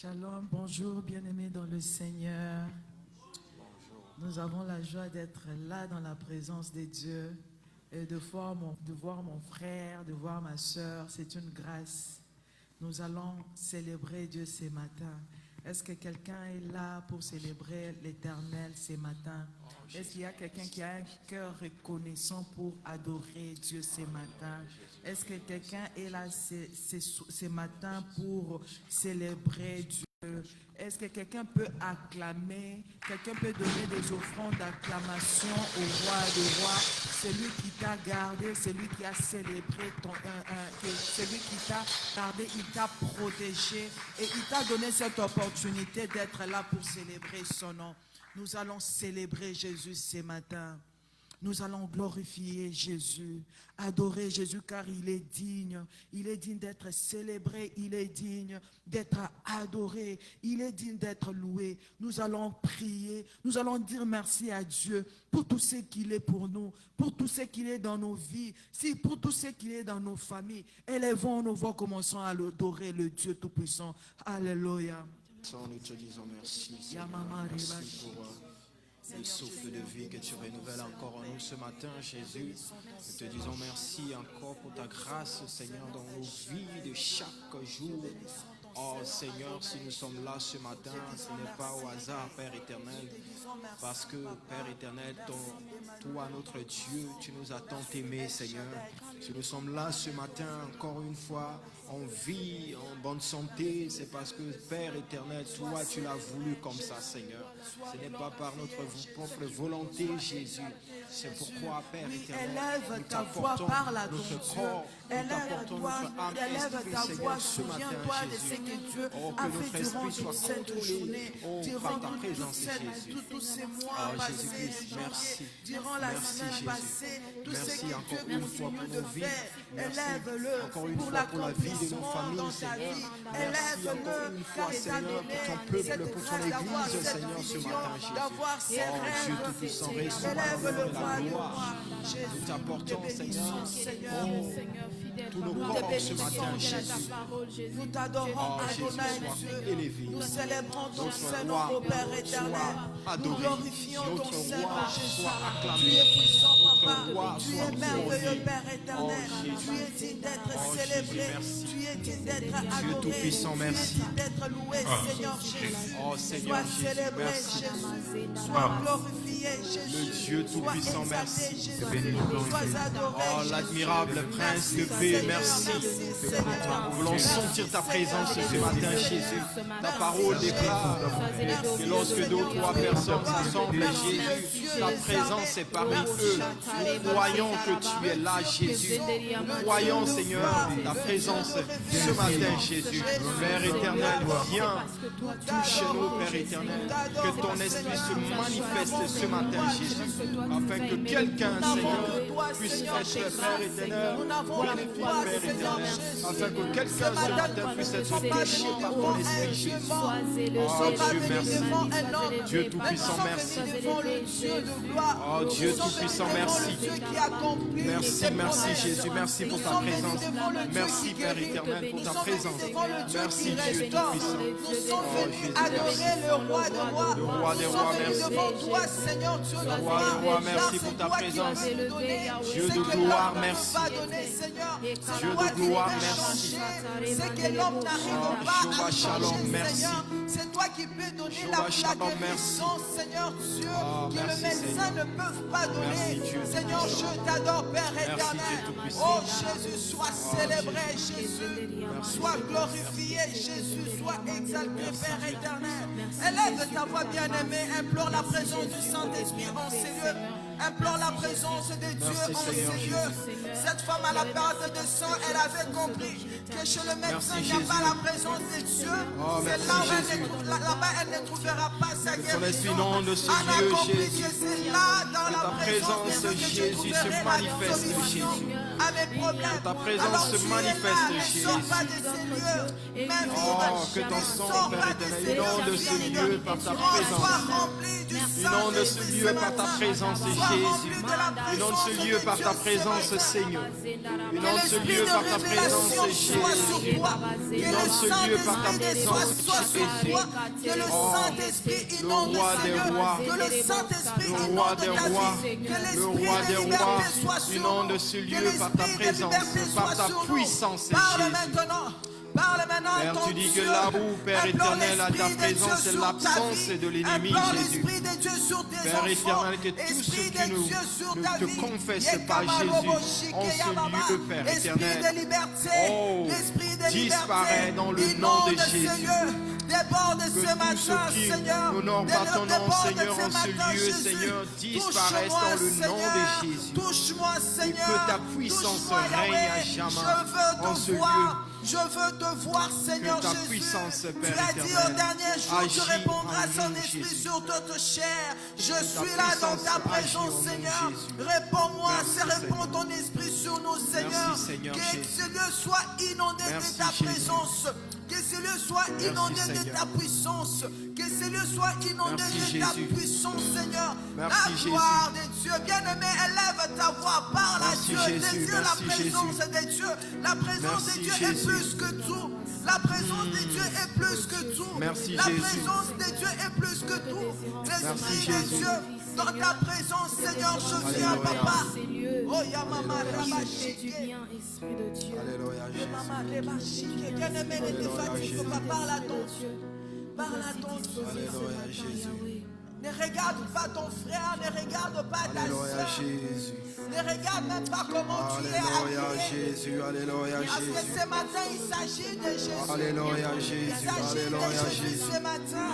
Shalom, bonjour bien-aimés dans le Seigneur. Nous avons la joie d'être là dans la présence de Dieu et de voir mon frère, de voir ma soeur. C'est une grâce. Nous allons célébrer Dieu ce matin. Est-ce que quelqu'un est là pour célébrer l'Éternel ce matin? Est-ce qu'il y a quelqu'un qui a un cœur reconnaissant pour adorer Dieu ce matin? Est-ce que quelqu'un est là ce matin pour célébrer Dieu? Est-ce que quelqu'un peut acclamer? Quelqu'un peut donner des offrandes d'acclamation au roi des rois? Celui qui t'a gardé, celui qui a célébré celui qui t'a gardé, il t'a protégé et il t'a donné cette opportunité d'être là pour célébrer son nom. Nous allons célébrer Jésus ce matin. Nous allons glorifier Jésus, adorer Jésus car il est digne d'être célébré, il est digne d'être adoré, il est digne d'être loué. Nous allons prier, nous allons dire merci à Dieu pour tout ce qu'il est pour nous, pour tout ce qu'il est dans nos vies, pour tout ce qu'il est dans nos familles. Élevons nos voix, commençons à adorer le Dieu Tout-Puissant. Alléluia. Nous te disons merci, Seigneur. Merci pour le souffle de vie que tu renouvelles encore en nous ce matin, Jésus. Nous te disons merci encore pour ta grâce, Seigneur, dans nos vies de chaque jour. Oh Seigneur, si nous sommes là ce matin, ce n'est pas au hasard, Père éternel, parce que, Père éternel, toi, notre Dieu, tu nous as tant aimés, Seigneur. Si nous sommes là ce matin, encore une fois, en vie, en bonne santé, c'est parce que, Père éternel, toi, tu l'as voulu comme ça, Seigneur. Ce n'est pas par notre propre volonté, Jésus. C'est pourquoi, Père éternel, nous t'apportons notre corps, nous t'apportons notre âme, esprit, Seigneur, ce matin, Jésus. Que Dieu a fait durant toute cette journée, durant tous ces mois passés, durant la semaine passée, tout ce que Dieu continue de faire, élève-le pour l'accomplissement dans ta vie, élève-le car il t'a donné cette grâce d'avoir cette vision, d'avoir ces rêves, élève-le roi de roi, Jésus, nous te bénissons Seigneur, tous nos corps ce matin, Jésus. Nous t'adorons, Adonai Dieu. Nous célébrons ton Saint-Nom, ô Père éternel. Nous glorifions ton Saint-Nom, Jésus. Tu es puissant, Papa. Tu es merveilleux, Père éternel. Tu es digne d'être célébré. Tu es digne d'être adoré. Tu es digne d'être loué, Seigneur Jésus. Sois célébré, Jésus. Sois glorifié, Jésus. Le Dieu Tout-Puissant, merci. Sois adoré, oh, l'admirable Prince de paix, merci. Nous voulons sentir ta présence ce matin, Jésus. Ta parole déclare que lorsque deux ou trois personnes s'assemblent, Jésus, ta présence est parmi eux. Nous croyons que tu es là, Jésus. Nous croyons, Seigneur, ta présence ce matin, Jésus. Père éternel, viens, touche-nous, Père éternel. Que ton esprit se manifeste ce matin, Jésus. Afin que quelqu'un, Seigneur, puisse être, Père éternel, Père éternel, afin que quelqu'un ce matin puisse être touché par ton esprit, Jésus. Oh Dieu, merci. Dieu Tout-Puissant, merci. Oh Dieu Tout-Puissant, merci. Merci, merci Jésus, merci pour ta présence. Merci Père éternel pour ta présence. Merci Dieu Tout-Puissant. Nous sommes venus adorer le roi des rois. Le roi des rois, merci. Devant toi, Seigneur Dieu de roi des rois, merci pour ta présence. Dieu de gloire, merci. Dieu de gloire, merci. C'est que l'homme n'arrive pas à Shalom, merci. C'est toi qui peux donner la guérison, Seigneur Dieu, que le médecin ne peut pas donner. Seigneur, je t'adore, Père éternel. Oh Jésus, sois célébré, Jésus. Sois glorifié, Jésus. Sois exalté, Père éternel. Élève ta voix bien-aimée. Implore la présence du Saint-Esprit en ces lieux. Implore la présence de Dieu en ces lieux. Cette femme à la perte de sang, elle avait compris que chez le médecin, il n'y a pas la présence de Dieu. C'est là-bas, elle ne trouvera pas sa guérison. On a compris que c'est là, dans la présence de Dieu, que tu trouverais la solution à mes problèmes. Ta présence se manifeste, Jésus. Ne sors pas de ces lieux. Que ton sang, Père éternel, inonde ce lieu par ta présence. Inonde ce lieu par ta présence, Jésus. Jésus. Inonde ce lieu par ta présence, Seigneur. Inonde ce lieu par ta présence, Jésus. Inonde ce lieu par ta présence, Jésus. Que le Saint-Esprit Le inonde, roi des Seigneur. rois, Que le Saint-Esprit le roi inonde des ta rois, vie. Que le l'Esprit roi de des liberté rois, soit sur inonde nous. ce Que lieu par ta l'Esprit de présence, liberté par soit ta sur nous. puissance, Parle Jésus. maintenant. Parle maintenant à Père, ton tu dis que Dieu. là où, Père Implore éternel, à ta l'Esprit de présence, Dieu c'est sur ta l'absence vie. de l'ennemi, Implore Jésus. l'Esprit de Dieu sur tes Père enfants. éternel, que tout ce Esprit qui de Dieu sur ne ta te vie. confesse pas, Jésus, en ce lieu, Père Esprit éternel. de liberté. Oh, L'Esprit de disparaît liberté. dans le nom de Inonde ce Jésus. lieu. Déborde Que ce tout matin, ce qui Seigneur. n'honore pas ton nom, Déborde Seigneur, ce en ce matin, lieu, Jésus. Seigneur, disparaisse Touche-moi, dans le nom Seigneur. de Jésus. Touche-moi, Seigneur. Et que ta puissance Touche-moi, règne à Yahweh. jamais Je veux en ce te voir. Je veux te voir, Seigneur ta Jésus. puissance, Tu Père as dit au éternel, dernier jour, tu agis répondras en son nous, esprit Jésus. sur toute chair. Je suis là dans puissance ta agit en présence, nous, Seigneur. Jésus. Réponds-moi, Merci, réponds ton esprit sur nous, Seigneur. Merci, Seigneur Que Jésus. ce lieu soit inondé Merci, de ta Jésus. présence. Que ce lieu soit inondé de Seigneur. ta puissance. Que ce lieu soit inondé Merci, de ta Jésus. puissance, Seigneur. Merci, La gloire de Dieu. Bien-aimé, élève ta voix, parle à Merci, Dieu. Jésus. Désire la Merci, présence de Dieu. La présence Merci, de Dieu est Jésus. plus que tout. La présence de Dieu est plus que tout. Merci, La Jésus. présence de Dieu est plus que tout. Merci, L'Esprit de Jésus. Dieu, dans ta présence, Seigneur, je viens, Alléluia. Papa. Ces lieux, Oh, Yamama, fais du Rabashike. bien, Esprit de Dieu. Alléluia, Jésus. Yamama, Rabashike. Bien-aimé, ne te fatigue pas. Parle à ton Dieu. Parle à ton Dieu. Alléluia, Jésus. Ne regarde pas ton frère, ne regarde pas ta Alléluia, soeur. Jésus. Ne regarde même pas comment tu es Alléluia, habillé. Jésus. Alléluia, Parce que Jésus. ce matin, il s'agit de Jésus. Alléluia, Il Jésus. s'agit de Alléluia, Jésus Jésus. ce matin.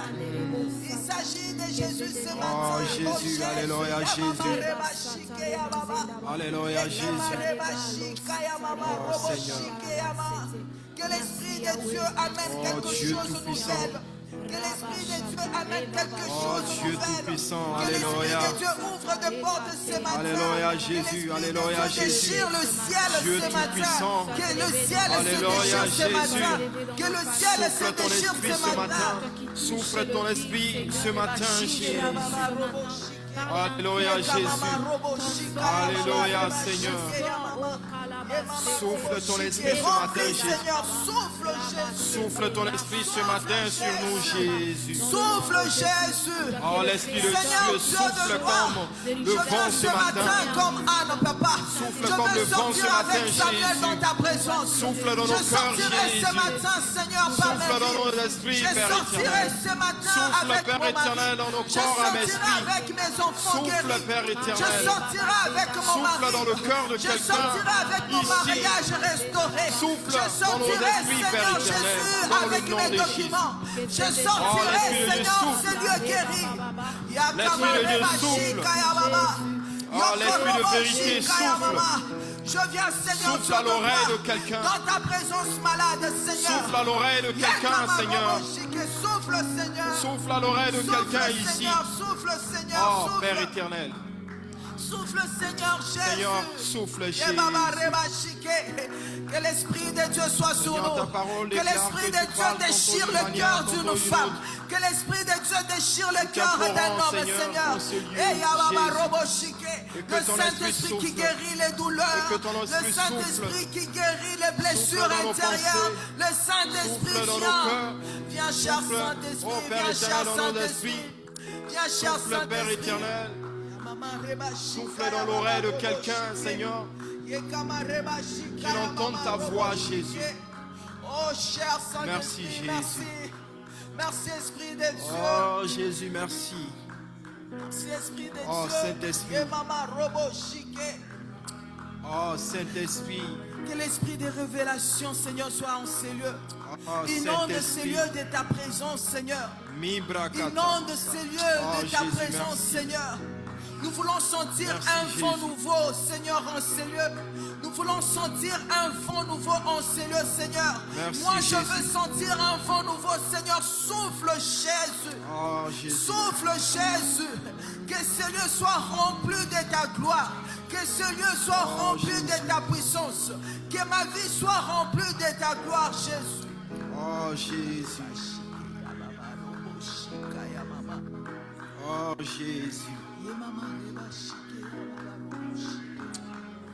Il s'agit de Jésus ce matin. Oh, Jésus. Alléluia, Jésus. Alléluia, Alléluia, Jésus. Que l'Esprit de Dieu amène Oh, quelque Dieu chose de Tout-Puissant. nouvel. Que l'Esprit de Dieu amène quelque Oh, chose de Dieu nouvel. Tout-Puissant. Que l'Esprit Alléluia. de Dieu ouvre des portes ce matin. Alléluia, Que Jésus. l'Esprit de Alléluia, Dieu Jésus. déchire le ciel Dieu ce matin. Tout-Puissant. Que le ciel se Alléluia, déchire ce Jésus. matin. Que le ciel se Souffle ton déchire esprit ce ce matin. matin. Souffle ton esprit ce matin, Jésus. Alléluia, Jésus. Alléluia, Seigneur. Souffle ton esprit ce matin, Jésus. Seigneur, souffle Jésus. Souffle ton esprit ce matin sur nous, Jésus. Souffle Jésus. Oh, l'Esprit de Seigneur, Dieu Dieu de souffle gloire. comme Je le viens vent ce matin. comme Anne, Papa. Souffle Je comme veux le vent sortir ce matin, avec Samuel Jésus. dans ta présence. Souffle dans nos Je cœurs, sortirai Jésus. ce matin, Seigneur, par Souffle mes dans vies. nos esprits, Je Père sortirai éternel. ce matin Souffle, avec Père mon mari. éternel, dans nos Je corps, âme, sortirai esprit. avec mes enfants Souffle, guéris. Père Je éternel. sortirai avec mon Souffle mari. dans le cœur de Je quelqu'un sortirai avec mon ici. mariage restauré. Souffle Je dans nos sortirai, esprits, Père Seigneur éternel, Jésus, dans le avec nom mes de documents. Je l'Esprit sortirai, de Dieu Seigneur, souffle. ce lieu guéri. L'Esprit de Dieu souffle. Oh, l'Esprit de vérité souffle. Je viens, Seigneur, Souffle à l'oreille de quelqu'un. dans ta présence malade, Seigneur. Souffle à l'oreille de quelqu'un, Seigneur. Souffle, Seigneur. Souffle à l'oreille de quelqu'un Souffle, ici. Seigneur, souffle, Seigneur, Oh, souffle. Père éternel. Souffle, Seigneur Jésus. Seigneur, souffle, Jésus. Que l'Esprit de Dieu soit sur Seigneur, ta nous. parole Que déclare l'Esprit que de tu Dieu parles déchire contre le une cœur manière, d'une contre une femme. autre. Que l'Esprit de Dieu déchire le cœur t'implorons, d'un homme, Seigneur, Seigneur. dans ce lieu, Et Yababa Jésus. Roboshike. Et que Le ton Saint-Esprit esprit qui souffle. guérit les douleurs. Et que ton Le esprit Saint-Esprit qui guérit les blessures Souffle dans nos intérieures. pensées. Le Saint-Esprit Souffle dans nos vient. cœurs. Viens, cher Souffle. Saint-Esprit. Oh, Père Viens, cher éternel, dans nos Saint-Esprit. esprits. Viens, cher Souffle, Père Saint-Esprit. éternel. Souffle dans l'oreille de quelqu'un, Seigneur. Qu'il entende ta voix, Jésus. Oh, cher Saint-Esprit, Merci, merci. Merci, Esprit de Dieu. Oh, Jésus, merci. Merci, Esprit de Oh, Dieu. Saint-Esprit. Et Mama Robo Chique. Oh, Saint-Esprit. Que l'esprit de révélation, Seigneur, soit en ces lieux. Oh, Inonde ces Saint-Esprit. lieux de ta présence, Seigneur. Mibrakata. Inonde ces lieux Oh, de ta Jésus, présence, merci. Seigneur. Nous voulons sentir Merci, un vent Jésus. nouveau, Seigneur, en ces lieux. Nous voulons sentir un vent nouveau en ces lieux, Seigneur. Merci, Moi, je Jésus. veux sentir un vent nouveau, Seigneur. Souffle, Jésus. Oh, Jésus. Souffle, Jésus. Que ce lieu soit rempli de ta gloire. Que ce lieu soit rempli Jésus. de ta puissance. Que ma vie soit remplie de ta gloire, Jésus. Oh, Jésus. Oh, Jésus.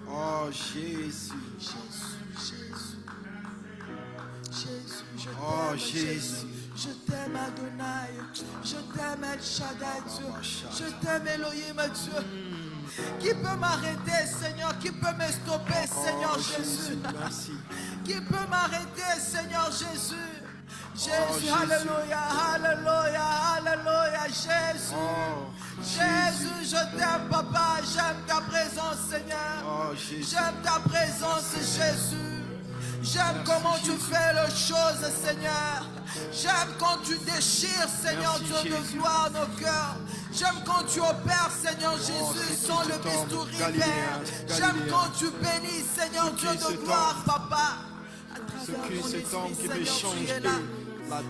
Oh Jésus. Oh Jésus. Je t'aime Adonai, je t'aime El Shaddai Dieu, je t'aime Elohim Dieu. Qui peut m'arrêter Seigneur, qui peut me stopper Seigneur Jésus? Merci. Qui peut m'arrêter Seigneur Jésus? Jésus, Jésus. Alléluia, Alléluia, Alléluia, Jésus. Jésus, je t'aime Papa, j'aime ta présence Seigneur. Oh Jésus. J'aime ta présence Jésus. J'aime comment tu fais les choses, Seigneur. J'aime quand tu déchires, Seigneur Dieu de gloire, nos cœurs. J'aime quand tu opères, Seigneur Jésus, sans le bistouri, Père. J'aime quand tu bénis, Seigneur Dieu de gloire, Papa. Ce qui est cet homme qui peut changer la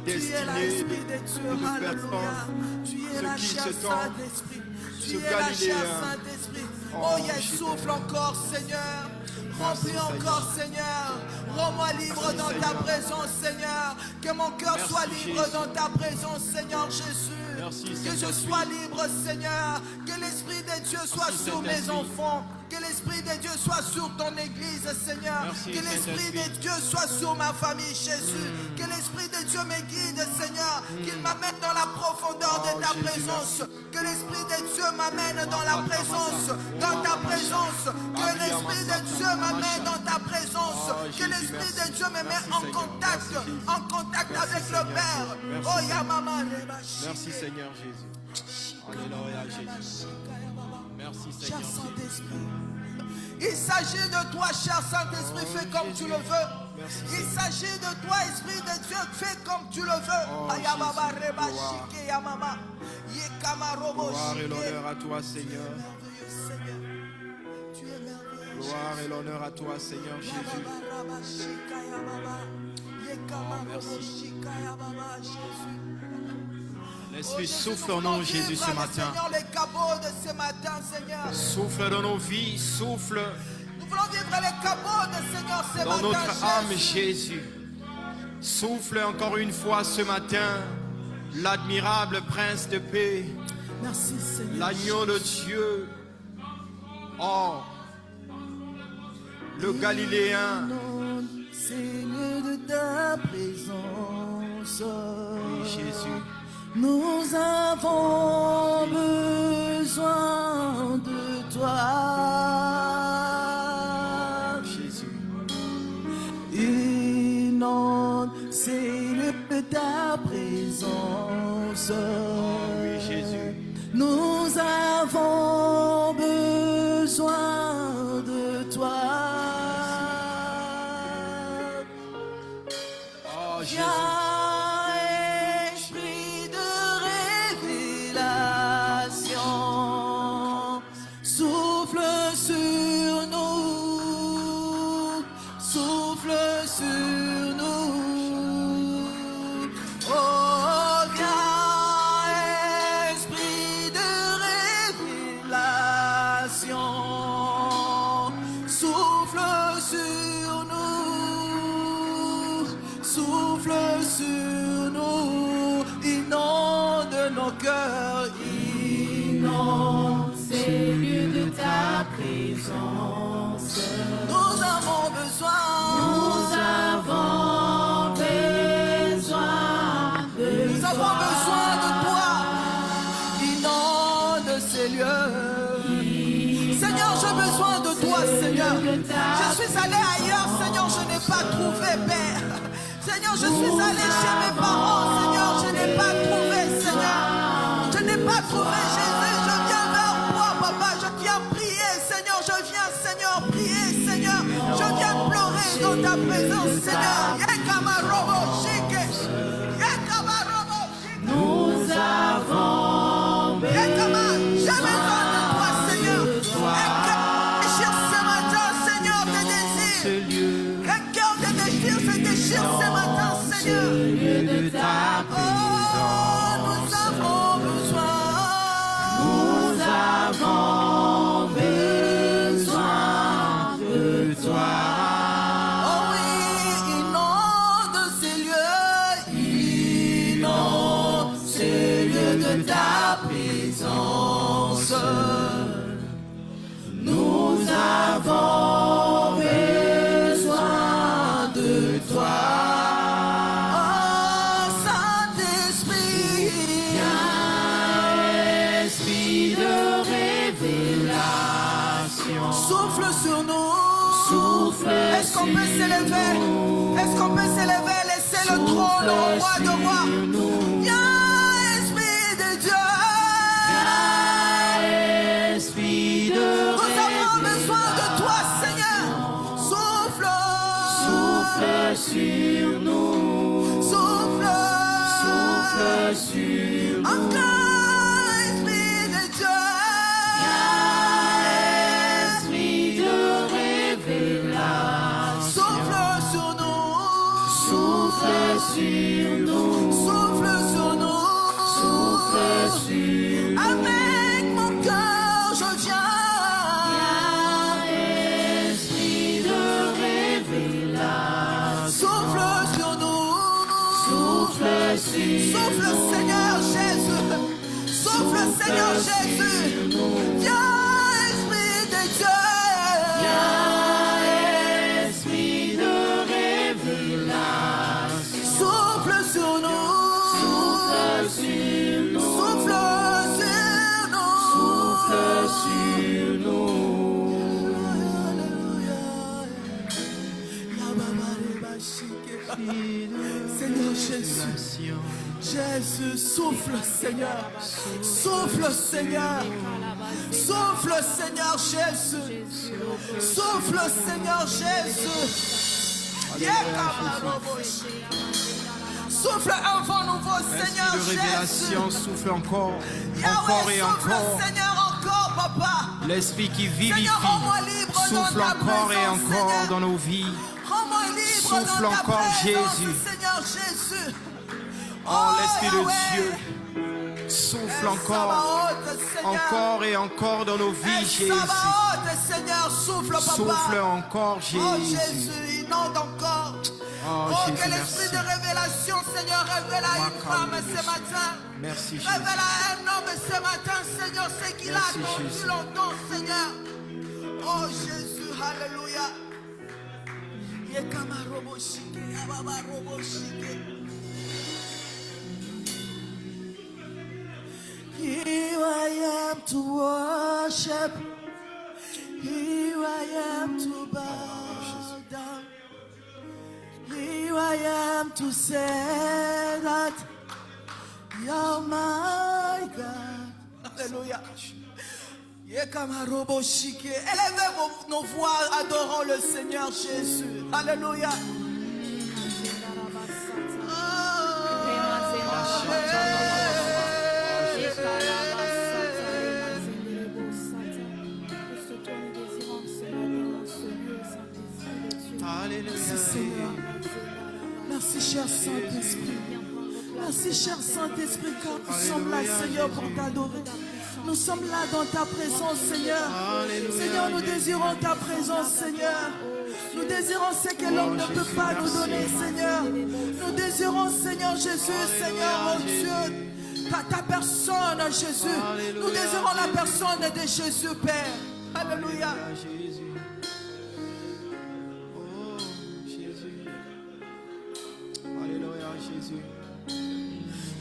Tu es l'Esprit destinée de Dieu, de Alléluia. personnes. Tu es Ce la qui chair cet homme, Saint-Esprit. Tu ce es la chair Galiléen. Saint-Esprit. Oh, Oh, yes, je souffle encore, Seigneur. Remplis Merci, encore, Seigneur. Rends-moi libre Merci, dans ta Seigneur. présence, Seigneur. Que mon cœur Merci, soit libre Jésus. dans ta présence, Seigneur Jésus. Merci, Que je Saint-Esprit. sois libre, Seigneur. Que l'Esprit de Dieu soit Merci, sur mes Saint-Esprit. enfants. Que l'Esprit de Dieu soit sur ton église, Seigneur. Merci, Que l'Esprit Saint-Esprit. de Dieu soit sur ma famille, Jésus. Que l'Esprit de Dieu me guide, Seigneur. Qu'il m'amène dans la profondeur de ta Jésus, présence. Que l'Esprit de Dieu m'amène dans la présence, dans ta présence. Que l'Esprit de Dieu m'amène dans ta présence. Que Jésus, l'Esprit merci. de Dieu me met Merci, en Seigneur. contact, Merci, Jésus. en contact Merci, avec le Seigneur. Père. Merci, Oh, Seigneur. Yamama, Merci Seigneur Jésus. Alléluia Jésus. Merci cher Seigneur Jésus. Saint-Esprit. Il s'agit de toi, cher Saint-Esprit, fais comme tu le veux. Merci, Il s'agit de toi, Esprit de Dieu, fais comme tu le veux. Oh, Ayababa, Jésus, Reba, gloire. Shike, Yamama. Yekama, Robo, Gloire et Shike. l'honneur à toi Seigneur. Merveilleux Seigneur. Tu es merveilleux. Gloire et l'honneur à toi Seigneur Jésus. Yababa, Raba, Shika, Yababa. Yekama, Oh, merci. Robo, Shika, Yababa, Jésus. L'Esprit Oh, souffle nous en nous voulons Jésus vivre, ce matin. Seigneur, les cabots de ce matin, Seigneur. Souffle dans nos vies, souffle Nous voulons vivre les cabots de Seigneur ce dans matin, notre âme Jésus. Jésus. Souffle encore une fois ce matin, l'admirable Prince de paix, Merci, Seigneur. l'agneau de Dieu. Oh, le Galiléen. Seigneur de ta présence, Oui, Jésus. nous avons besoin de toi. Jésus. Inonde, Seigneur de ta présence. Oui, Jésus. Nous avons besoin de toi. Oh, Jésus. Viens, esprit de révélation, souffle sur nous, souffle sur nous. Oh, viens, esprit de révélation, souffle sur nous, souffle sur nous, inonde nos cœurs, inonde, Seigneur de ta présence. Nous avons besoin, nous avons besoin de toi, inonde ces lieux. Seigneur, j'ai besoin de toi, Seigneur. Je suis allé ailleurs, Seigneur, je n'ai pas trouvé, Père. Seigneur, je suis allé chez mes parents, Seigneur, je n'ai pas trouvé, Seigneur. Je n'ai pas trouvé Jésus, je viens vers toi, Papa, je viens prier, Seigneur, je viens, Seigneur, prier, Seigneur. Je viens pleurer dans ta présence, Seigneur. Yekama robo shike. Yekama robo shike. Nous avons Yekama, j'ai besoin de toi, Seigneur. Un cœur déchire ce matin, Seigneur, tes désirs. Un cœur de désir se déchire ce matin, Seigneur. de ta Oh, nous avons besoin. Nous avons besoin de toi. Oh oui, inonde ces lieux, inonde ces lieux de ta présence. seul. Nous avons besoin de toi. Oh, Saint-Esprit, Esprit de révélation, souffle sur nous. souffle Est-ce qu'on peut s'élever? Est-ce qu'on peut s'élever? Laissez le trône au roi de rois. Viens, Esprit de Dieu. Esprit de Nous avons besoin de toi, Seigneur. Souffle. souffle sur nous, Souffle. souffle sur nous. Encore, Esprit de Dieu. Esprit de révélation, Souffle sur nous. souffle sur nous, Souffle sur nous. souffle sur nous. Avec mon cœur, je viens. Esprit de révélation, Souffle sur nous. souffle sur Souffle, Seigneur Jésus. Souffle, Seigneur Jésus. Viens, Esprit de Dieu. Esprit de révélation, Souffle sur nous. souffle sur nous, Souffle sur nous. souffle sur nous. Seigneur Jésus. Jésus, souffle, Seigneur. Souffle, Seigneur. Souffle, Seigneur Jésus. Souffle, Seigneur Jésus. Souffle un vent nouveau, Seigneur Esprit de Jésus. révélation, souffle encore, encore Yahweh, et souffle, encore. Seigneur, encore, Papa. L'Esprit qui vivifie Seigneur, rends-moi libre dans souffle ta encore et présence, encore Seigneur. dans nos vies. Rends-moi libre Souffle dans ta encore, présence, Jésus. Seigneur Jésus. Oh, l'Esprit de Yahweh. Dieu souffle encore, Sabaoth, Seigneur. encore et encore dans nos vies, Jésus. Sabaoth, Seigneur, souffle, Papa. Souffle encore, Oh Jésus. Jésus, inonde encore. Oh, Oh, Jésus, que l'esprit merci. de révélation, Seigneur, révèle à une femme ce matin. Merci, Jésus. Révèle à un homme ce matin, Seigneur, ce qu'il a Merci, attendu Jésus. longtemps, Seigneur. Oh Jésus, alléluia. Yekama robo shike, yababa robo shike. Here I am to worship. Here I am to bow down. Here I am to say that you're my God. Alléluia. Yekamarobo shike. Élevez nos voix, adorons le Seigneur Jésus. Alléluia. Merci Seigneur. Merci cher Saint-Esprit. Merci cher Saint-Esprit car nous sommes là Seigneur pour t'adorer. Nous sommes là dans ta présence Seigneur. Seigneur, nous désirons ta présence Seigneur. Nous désirons ce que l'homme ne peut pas nous donner Seigneur. Nous désirons Seigneur Jésus, Seigneur mon Dieu. Ta personne Jésus. Nous désirons la personne de Jésus Père. Alléluia. Alléluia, Jésus.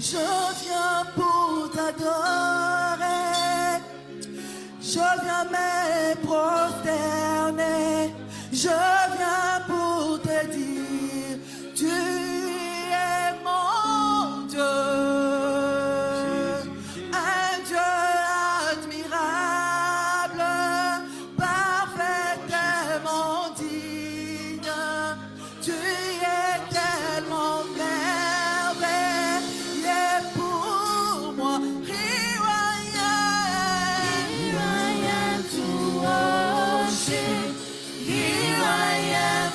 Je viens pour t'adorer, je viens me prosterner, je viens pour te dire, tu es mon Dieu, un Dieu admirable, parfaitement digne, tu es tellement merveilleux pour moi. Here I am to worship. Here I am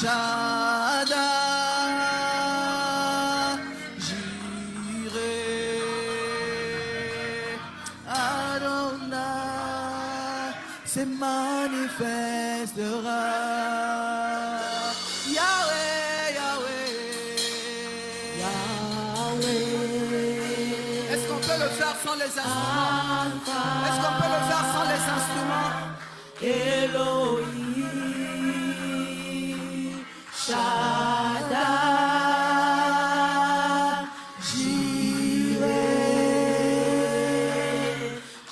Shaddai, Jireh, Adonai, se manifestera. Yahweh, Yahweh, Yahweh. Est-ce qu'on peut le faire sans les instruments? Est-ce qu'on peut le faire sans les instruments? Elohim, Shaddai, Jireh,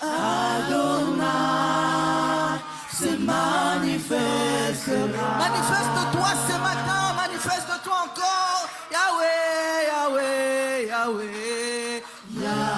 Adonai, se manifestera. Manifeste-toi ce matin, manifeste-toi encore. Yahweh, Yahweh, Yahweh, Yahweh.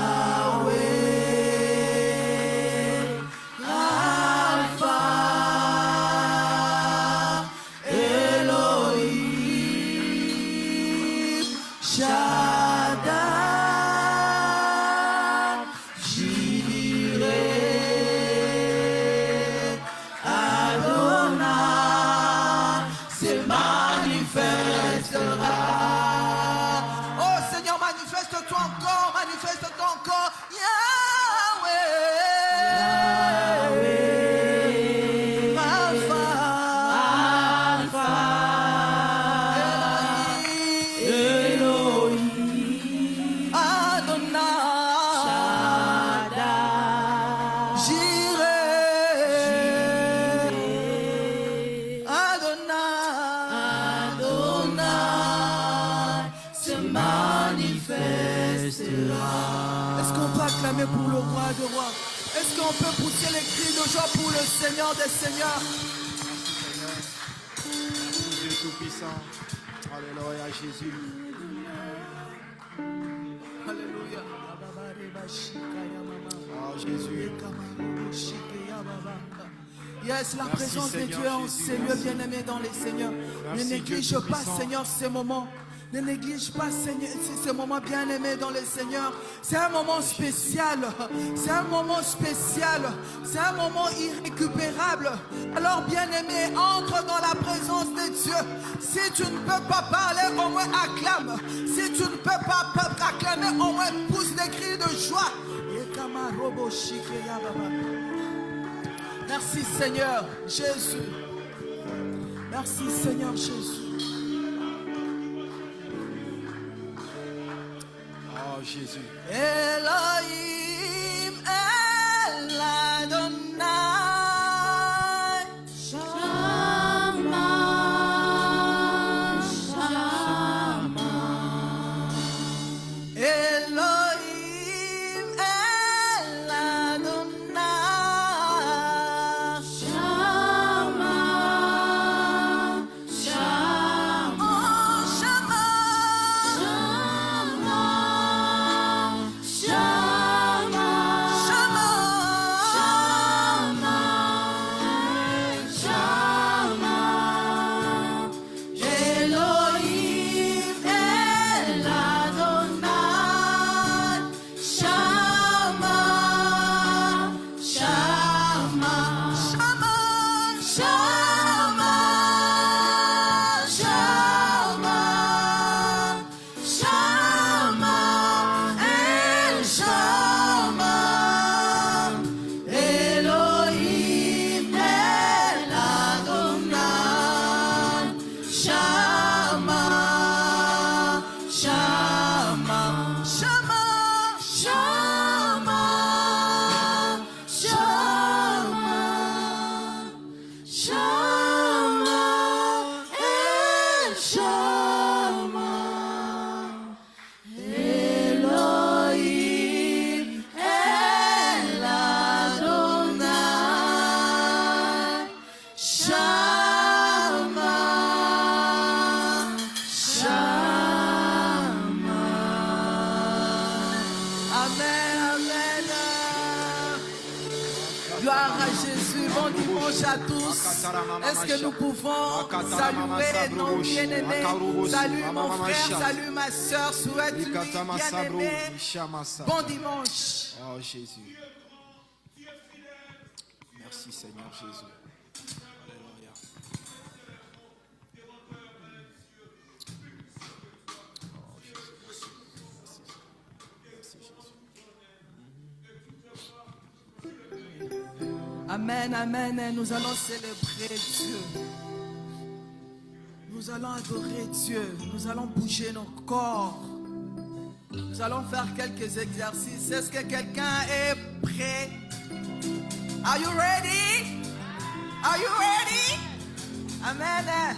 Pour le roi de rois. Est-ce qu'on peut pousser les cris de joie pour le Seigneur des Seigneurs? Dieu Tout-Puissant. Alléluia Jésus. Alléluia. Oh Jésus. Yes, la présence de Dieu en ces lieux bien-aimés dans les Seigneurs. Ne néglige pas, Seigneur, ces moments. Ne néglige pas, Seigneur, ces moments bien-aimés dans le Seigneur. C'est un moment spécial. C'est un moment spécial. C'est un moment irrécupérable. Alors, bien-aimé, entre dans la présence de Dieu. Si tu ne peux pas parler, au moins acclame. Si tu ne peux pas acclamer, au moins pousse des cris de joie. Merci, Seigneur Jésus. Merci, Seigneur Jésus. Oh Jésus. Elohim El Adonai, Shama, Shama. Elohim El Adonai, Shama, Shama. Oh, Shama, Shama. Gloire à Jésus. Bon dimanche à tous. Est-ce que nous pouvons saluer nos bien-aimés? Salut mon frère, salut ma soeur. Souhaite une bien-aimée. Bon dimanche. Oh Jésus. Merci Seigneur Jésus. Alléluia. Amen, amen. Nous allons célébrer Dieu. Nous allons adorer Dieu. Nous allons bouger nos corps. Nous allons faire quelques exercices. Est-ce que quelqu'un est prêt? Are you ready? Are you ready? Amen.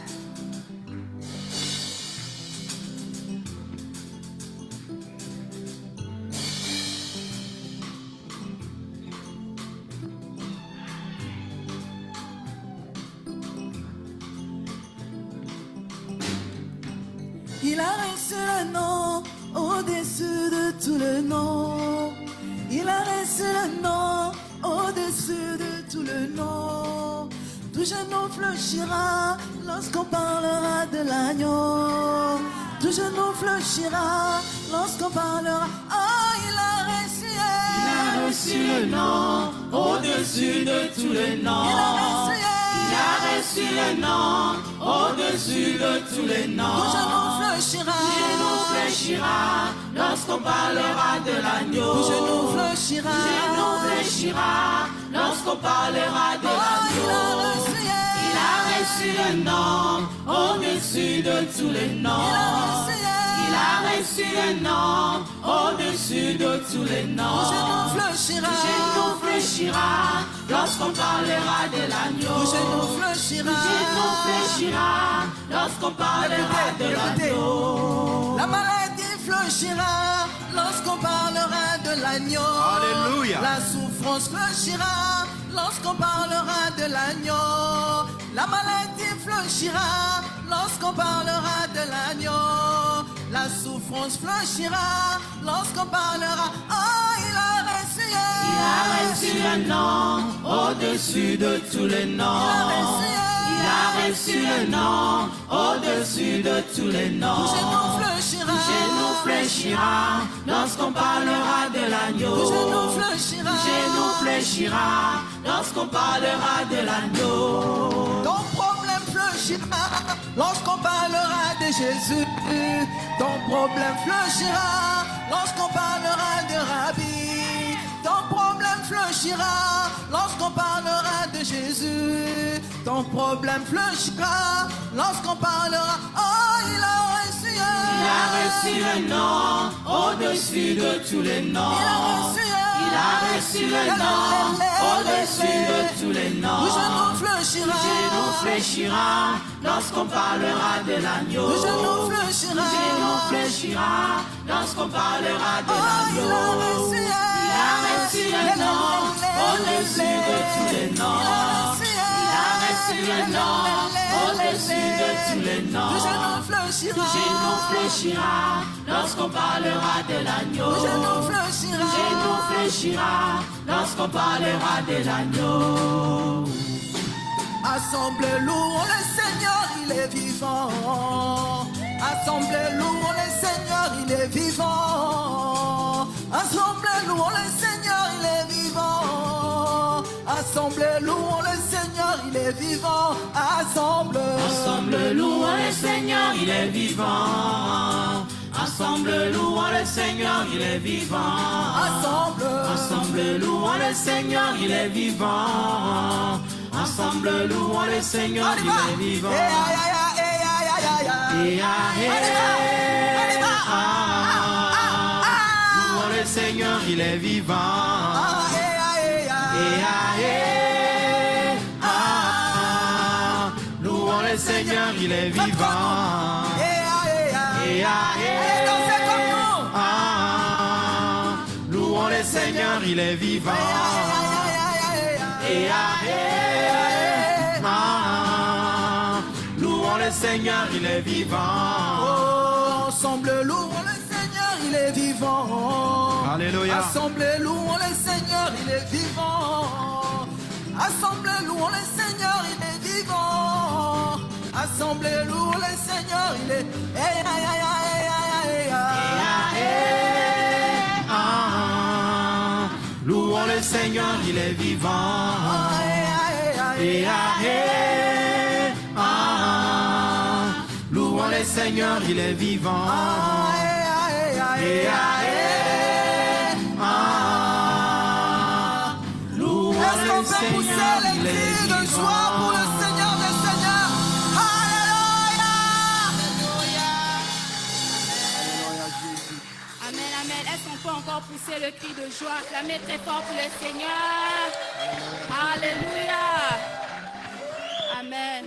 Il a reçu le nom au-dessus de tout le nom. Il a reçu le nom au-dessus de tout le nom. Tout genou fléchira lorsqu'on parlera de l'agneau. Tout genou fléchira lorsqu'on parlera. Oh, il a reçu le nom au-dessus de tous les noms. Il a reçu le nom au-dessus de tous les noms. Tout genou fléchira lorsqu'on parlera de l'agneau. Tout genou fléchira lorsqu'on parlera de l'agneau. Il a reçu le nom au-dessus de tous les noms. Il a reçu le nom au-dessus de tous les noms. Tout genou fléchira lorsqu'on parlera de l'agneau. Tout genou fléchira lorsqu'on parlera de l'agneau. La maladie fléchira lorsqu'on parlera de l'agneau. Alléluia. La souffrance fléchira lorsqu'on parlera de l'agneau. La maladie fléchira lorsqu'on parlera de l'agneau. La souffrance fléchira lorsqu'on parlera. Oh, il a reçu le nom au-dessus de tous les noms. Il a reçu le nom au-dessus de tous les noms. Tout genou fléchira lorsqu'on parlera de l'agneau. Tout genou fléchira lorsqu'on parlera de l'agneau. Ton problème fléchira lorsqu'on parlera de Jésus. Ton problème fléchira lorsqu'on parlera de Rabbi. Ton problème fléchira lorsqu'on parlera de Jésus. Ton problème fléchira lorsqu'on parlera. Oh, il a reçu le nom au-dessus de tous les noms. Il a reçu le nom au-dessus de tous les noms. Tout genou fléchira lorsqu'on parlera de l'agneau. Tout genou fléchira lorsqu'on parlera de l'agneau. Il a reçu le nom au-dessus de tous les noms. Il a reçu le nom au-dessus de tous les noms. Tout genou fléchira lorsqu'on parlera de l'agneau. Tout genou fléchira lorsqu'on parlera de l'agneau. Assemblée, louons le Seigneur, il est vivant. Assemblée, louons le Seigneur, il est vivant. Assemblée, louons le Seigneur, il est vivant. Assemblée, louons le Seigneur, il est vivant. Assemble, louons le Seigneur, il est vivant. Assemble, louons le Seigneur, il est vivant. Assemble, louons le Seigneur, il est vivant. Ensemble, louons le Seigneur, il est vivant. Louons le Seigneur, il est vivant. Louons le Seigneur, il est vivant. Louons le Seigneur, il est vivant. Louons le Seigneur, il est vivant. Oh, ensemble, louons le Seigneur, il est vivant. Alléluia. Assemblée, louons le Seigneur, il est vivant. Assemblée, louons le Seigneur, il est vivant. Assemblée, louons le Seigneur, il est. Louons le Seigneur, il est vivant. Louons le Seigneur, il est vivant. Louons le on peut pousser les cris de joie pour le Seigneur des Seigneurs. Alléluia. Amen, amen. Est-ce qu'on peut encore pousser le cri de joie, acclamer très fort pour le Seigneur? Alléluia. Amen.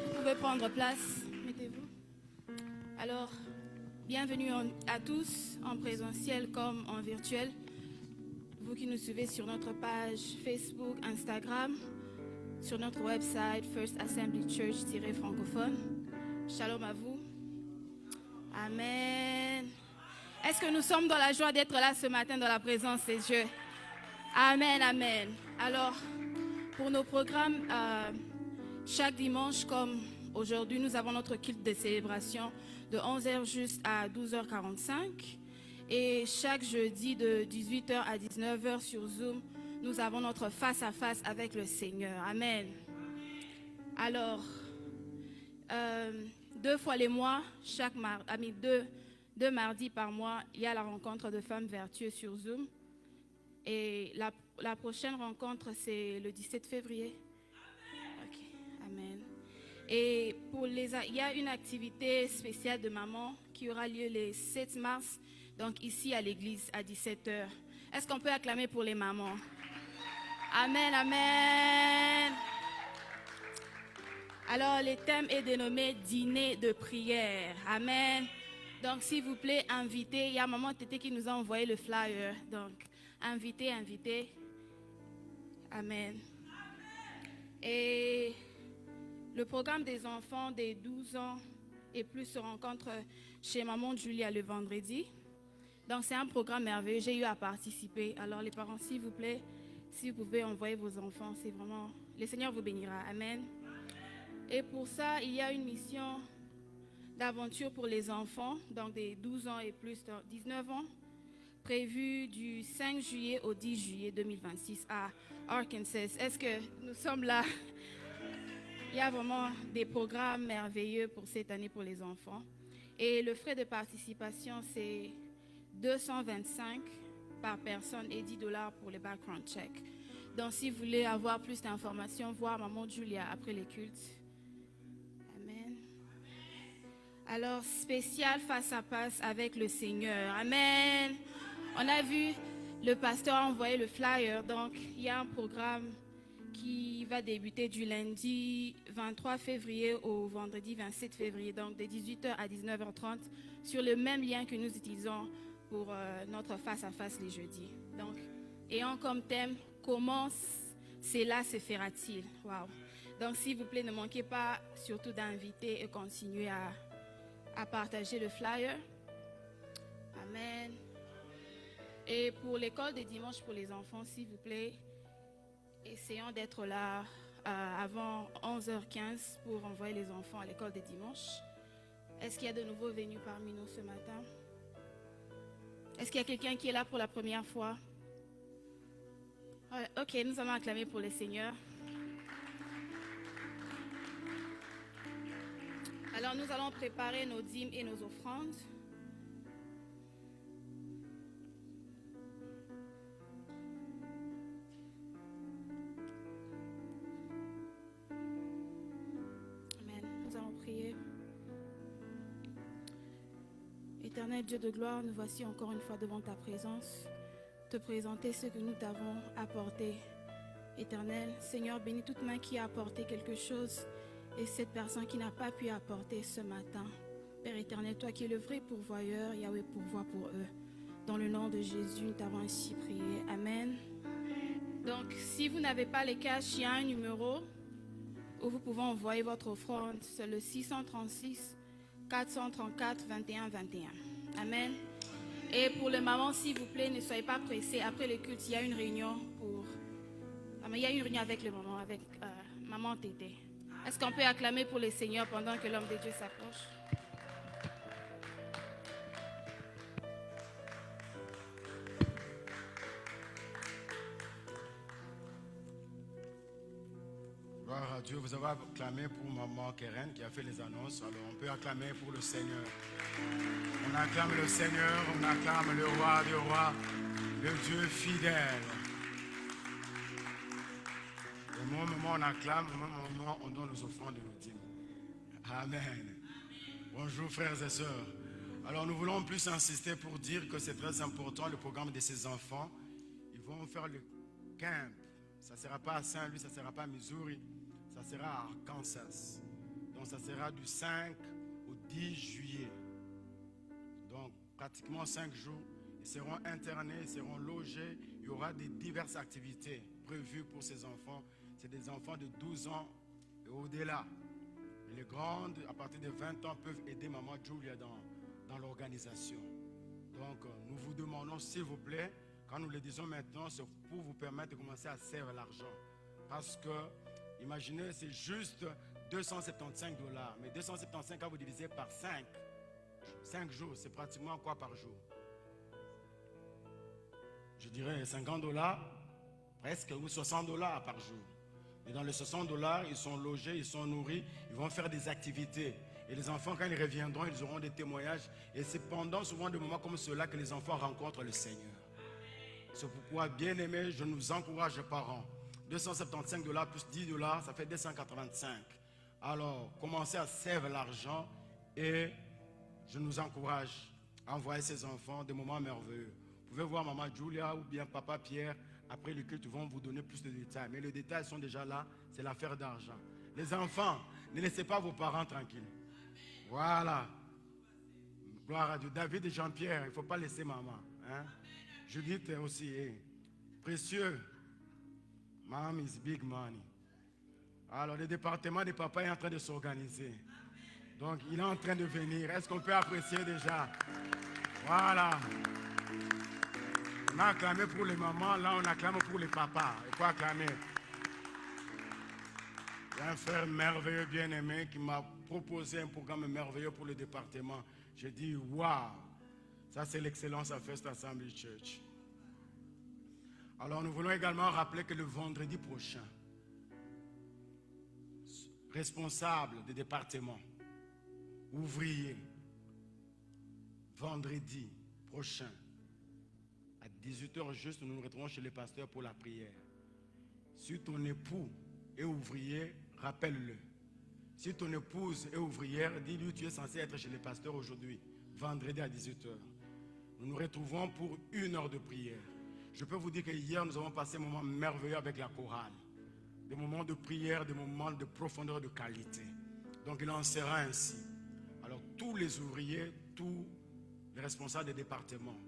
Vous pouvez prendre place. Mettez-vous. Alors, bienvenue à tous, en présentiel comme en virtuel. Vous qui nous suivez sur notre page Facebook, Instagram, sur notre website First Assembly Church-francophone. Shalom à vous. Amen. Est-ce que nous sommes dans la joie d'être là ce matin dans la présence de Dieu? Amen, amen. Alors, pour nos programmes, chaque dimanche, comme aujourd'hui, nous avons notre culte de célébration de 11h juste à 12h45. Et chaque jeudi de 18h à 19h sur Zoom, nous avons notre face-à-face avec le Seigneur. Amen. Alors, 2 fois les mois, deux mardis par mois, il y a la rencontre de femmes vertueuses sur Zoom. Et la prochaine rencontre, c'est le 17 février. Ok, amen. Et il y a une activité spéciale de maman qui aura lieu le 7 mars, donc ici à l'église à 17h. Est-ce qu'on peut acclamer pour les mamans? Amen, amen. Alors, le thème est dénommé dîner de prière. Amen. Donc, s'il vous plaît, invitez. Il y a maman Tété qui nous a envoyé le flyer. Donc, invitez. Amen. Et le programme des enfants des 12 ans et plus se rencontre chez maman Julia le vendredi. Donc, c'est un programme merveilleux. J'ai eu à participer. Alors, les parents, s'il vous plaît, si vous pouvez envoyer vos enfants, c'est vraiment... Le Seigneur vous bénira. Amen. Et pour ça, il y a une mission d'aventure pour les enfants, donc des 12 ans et plus, 19 ans, prévue du 5 juillet au 10 juillet 2026 à Arkansas. Est-ce que nous sommes là? Il y a vraiment des programmes merveilleux pour cette année pour les enfants. Et le frais de participation, c'est 225 par personne et $10 pour le background check. Donc, si vous voulez avoir plus d'informations, voir maman Julia après les cultes. Amen. Alors, spécial face à face avec le Seigneur. Amen. On a vu, le pasteur a envoyé le flyer. Donc, il y a un programme qui va débuter du lundi 23 février au vendredi 27 février. Donc, de 18h à 19h30 sur le même lien que nous utilisons pour notre face-à-face les jeudis. Donc, ayant comme thème, comment cela se fera-t-il? Wow. Donc, s'il vous plaît, ne manquez pas surtout d'inviter et continuer à partager le flyer. Amen. Et pour l'école des dimanches pour les enfants, s'il vous plaît, essayons d'être là avant 11h15 pour envoyer les enfants à l'école des dimanches. Est-ce qu'il y a de nouveaux venus parmi nous ce matin? Est-ce qu'il y a quelqu'un qui est là pour la première fois? Ouais, ok, nous allons acclamer pour le Seigneur. Alors, nous allons préparer nos dîmes et nos offrandes. Amen. Nous allons prier. Éternel Dieu de gloire, nous voici encore une fois devant ta présence, te présenter ce que nous t'avons apporté. Éternel, Seigneur, bénis toute main qui a apporté quelque chose et cette personne qui n'a pas pu apporter ce matin. Père éternel, toi qui es le vrai pourvoyeur, Yahweh pourvoit pour eux. Dans le nom de Jésus, nous t'avons ainsi prié. Amen. Donc, si vous n'avez pas les cash, il y a un numéro où vous pouvez envoyer votre offrande. C'est le 636 434 21 21. Amen. Et pour les mamans, s'il vous plaît, ne soyez pas pressés. Après le culte, il y a une réunion avec les mamans, avec maman Tété. Est-ce qu'on peut acclamer pour le Seigneur pendant que l'homme de Dieu s'approche? Gloire à Dieu. Vous avez acclamé pour maman Keren qui a fait les annonces. Alors on peut acclamer pour le Seigneur. On acclame le Seigneur, on acclame le roi des rois, le Dieu fidèle. Au moment où on acclame, au moment où on donne nos offrandes et nos dîmes. Amen. Bonjour frères et sœurs. Alors nous voulons plus insister pour dire que c'est très important le programme de ces enfants. Ils vont faire le camp. Ça ne sera pas à Saint-Louis, ça ne sera pas à Missouri, ça sera à Arkansas. Donc ça sera du 5 au 10 juillet. Donc pratiquement 5 jours. Ils seront internés, ils seront logés. Il y aura des diverses activités prévues pour ces enfants. C'est des enfants de 12 ans et au-delà. Et les grandes, à partir de 20 ans, peuvent aider Maman Julia dans l'organisation. Donc, nous vous demandons, s'il vous plaît, quand nous le disons maintenant, c'est pour vous permettre de commencer à servir l'argent. Parce que, imaginez, c'est juste 275 $. Mais 275, quand vous divisez par 5 jours, c'est pratiquement quoi par jour? Je dirais 50 $, presque, ou 60 $ par jour. Et dans les 60 $, ils sont logés, ils sont nourris, ils vont faire des activités. Et les enfants, quand ils reviendront, ils auront des témoignages. Et c'est pendant souvent des moments comme ceux-là que les enfants rencontrent le Seigneur. C'est pourquoi, bien aimés, je nous encourage les parents. 275 $ plus 10 $, ça fait 285. Alors, commencez à servir l'argent et je nous encourage à envoyer ces enfants des moments merveilleux. Vous pouvez voir Maman Julia ou bien Papa Pierre. Après le culte, ils vont vous donner plus de détails. Mais les détails sont déjà là. C'est l'affaire d'argent. Les enfants, ne laissez pas vos parents tranquilles. Voilà. Gloire à Dieu. David et Jean-Pierre, il ne faut pas laisser maman. Hein? Judith aussi. Précieux. Mom is big money. Alors, le département des papas est en train de s'organiser. Donc, il est en train de venir. Est-ce qu'on peut apprécier déjà? Voilà. On a acclamé pour les mamans, là on acclame pour les papas. Il faut acclamer. Il y a un frère merveilleux, bien-aimé, qui m'a proposé un programme merveilleux pour le département. J'ai dit, waouh, ça c'est l'excellence à First Assembly Church. Alors nous voulons également rappeler que le vendredi prochain, responsable des départements, ouvriers, vendredi prochain, à 18h juste, nous nous retrouvons chez les pasteurs pour la prière. Si ton époux est ouvrier, rappelle-le. Si ton épouse est ouvrière, dis-lui tu es censé être chez les pasteurs aujourd'hui, vendredi à 18h. Nous nous retrouvons pour 1 heure de prière. Je peux vous dire que hier, nous avons passé un moment merveilleux avec la chorale. Des moments de prière, des moments de profondeur, de qualité. Donc il en sera ainsi. Alors tous les ouvriers, tous les responsables des départements,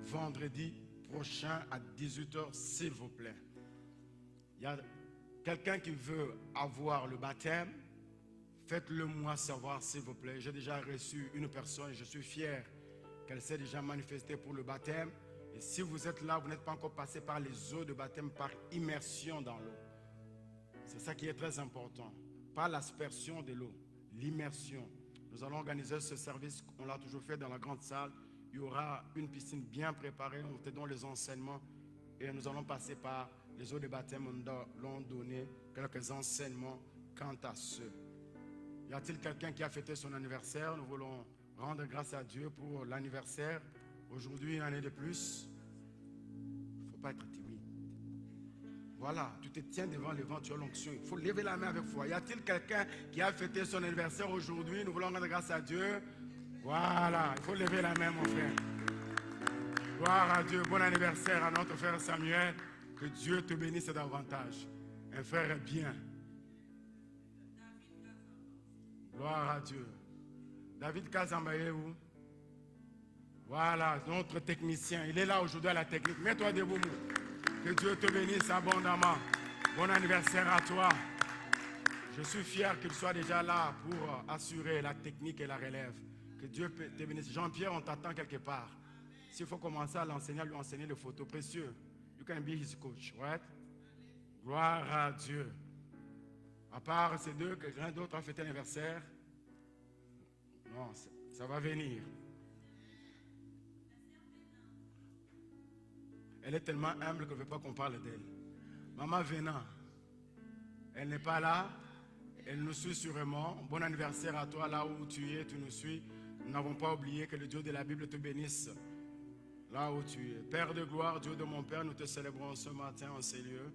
vendredi prochain à 18h, s'il vous plaît. Il y a quelqu'un qui veut avoir le baptême, faites-le moi savoir, s'il vous plaît. J'ai déjà reçu une personne et je suis fier qu'elle s'est déjà manifestée pour le baptême. Et si vous êtes là, vous n'êtes pas encore passé par les eaux de baptême, par immersion dans l'eau. C'est ça qui est très important. Pas l'aspersion de l'eau, l'immersion. Nous allons organiser ce service, on l'a toujours fait dans la grande salle. Il y aura une piscine bien préparée, nous te donnons les enseignements et nous allons passer par les eaux de baptême, nous allons donner quelques enseignements quant à ceux. Y a-t-il quelqu'un qui a fêté son anniversaire? Nous voulons rendre grâce à Dieu pour l'anniversaire. Aujourd'hui, une année de plus. Il ne faut pas être timide. Voilà, tu te tiens devant le vent, tu as l'onction. Il faut lever la main avec foi. Y a-t-il quelqu'un qui a fêté son anniversaire aujourd'hui? Nous voulons rendre grâce à Dieu. Voilà, il faut lever la main, mon frère. Gloire à Dieu. Bon anniversaire à notre frère Samuel. Que Dieu te bénisse davantage. Un frère bien. Gloire à Dieu. David Kazamba est où? Voilà, notre technicien. Il est là aujourd'hui à la technique. Mets-toi debout. Que Dieu te bénisse abondamment. Bon anniversaire à toi. Je suis fier qu'il soit déjà là pour assurer la technique et la relève. Que Dieu te bénisse. Jean-Pierre, on t'attend quelque part. S'il faut commencer à l'enseigner, à lui enseigner les photos précieux. You can be his coach, right? Gloire à Dieu. À part ces deux, quelqu'un d'autre a fêté l'anniversaire? Non, ça va venir. Elle est tellement humble que je ne veux pas qu'on parle d'elle. Maman Vénan, elle n'est pas là. Elle nous suit sûrement. Bon anniversaire à toi, là où tu es, tu nous suis. Nous n'avons pas oublié que le Dieu de la Bible te bénisse. Là où tu es. Père de gloire, Dieu de mon Père, nous te célébrons ce matin en ces lieux.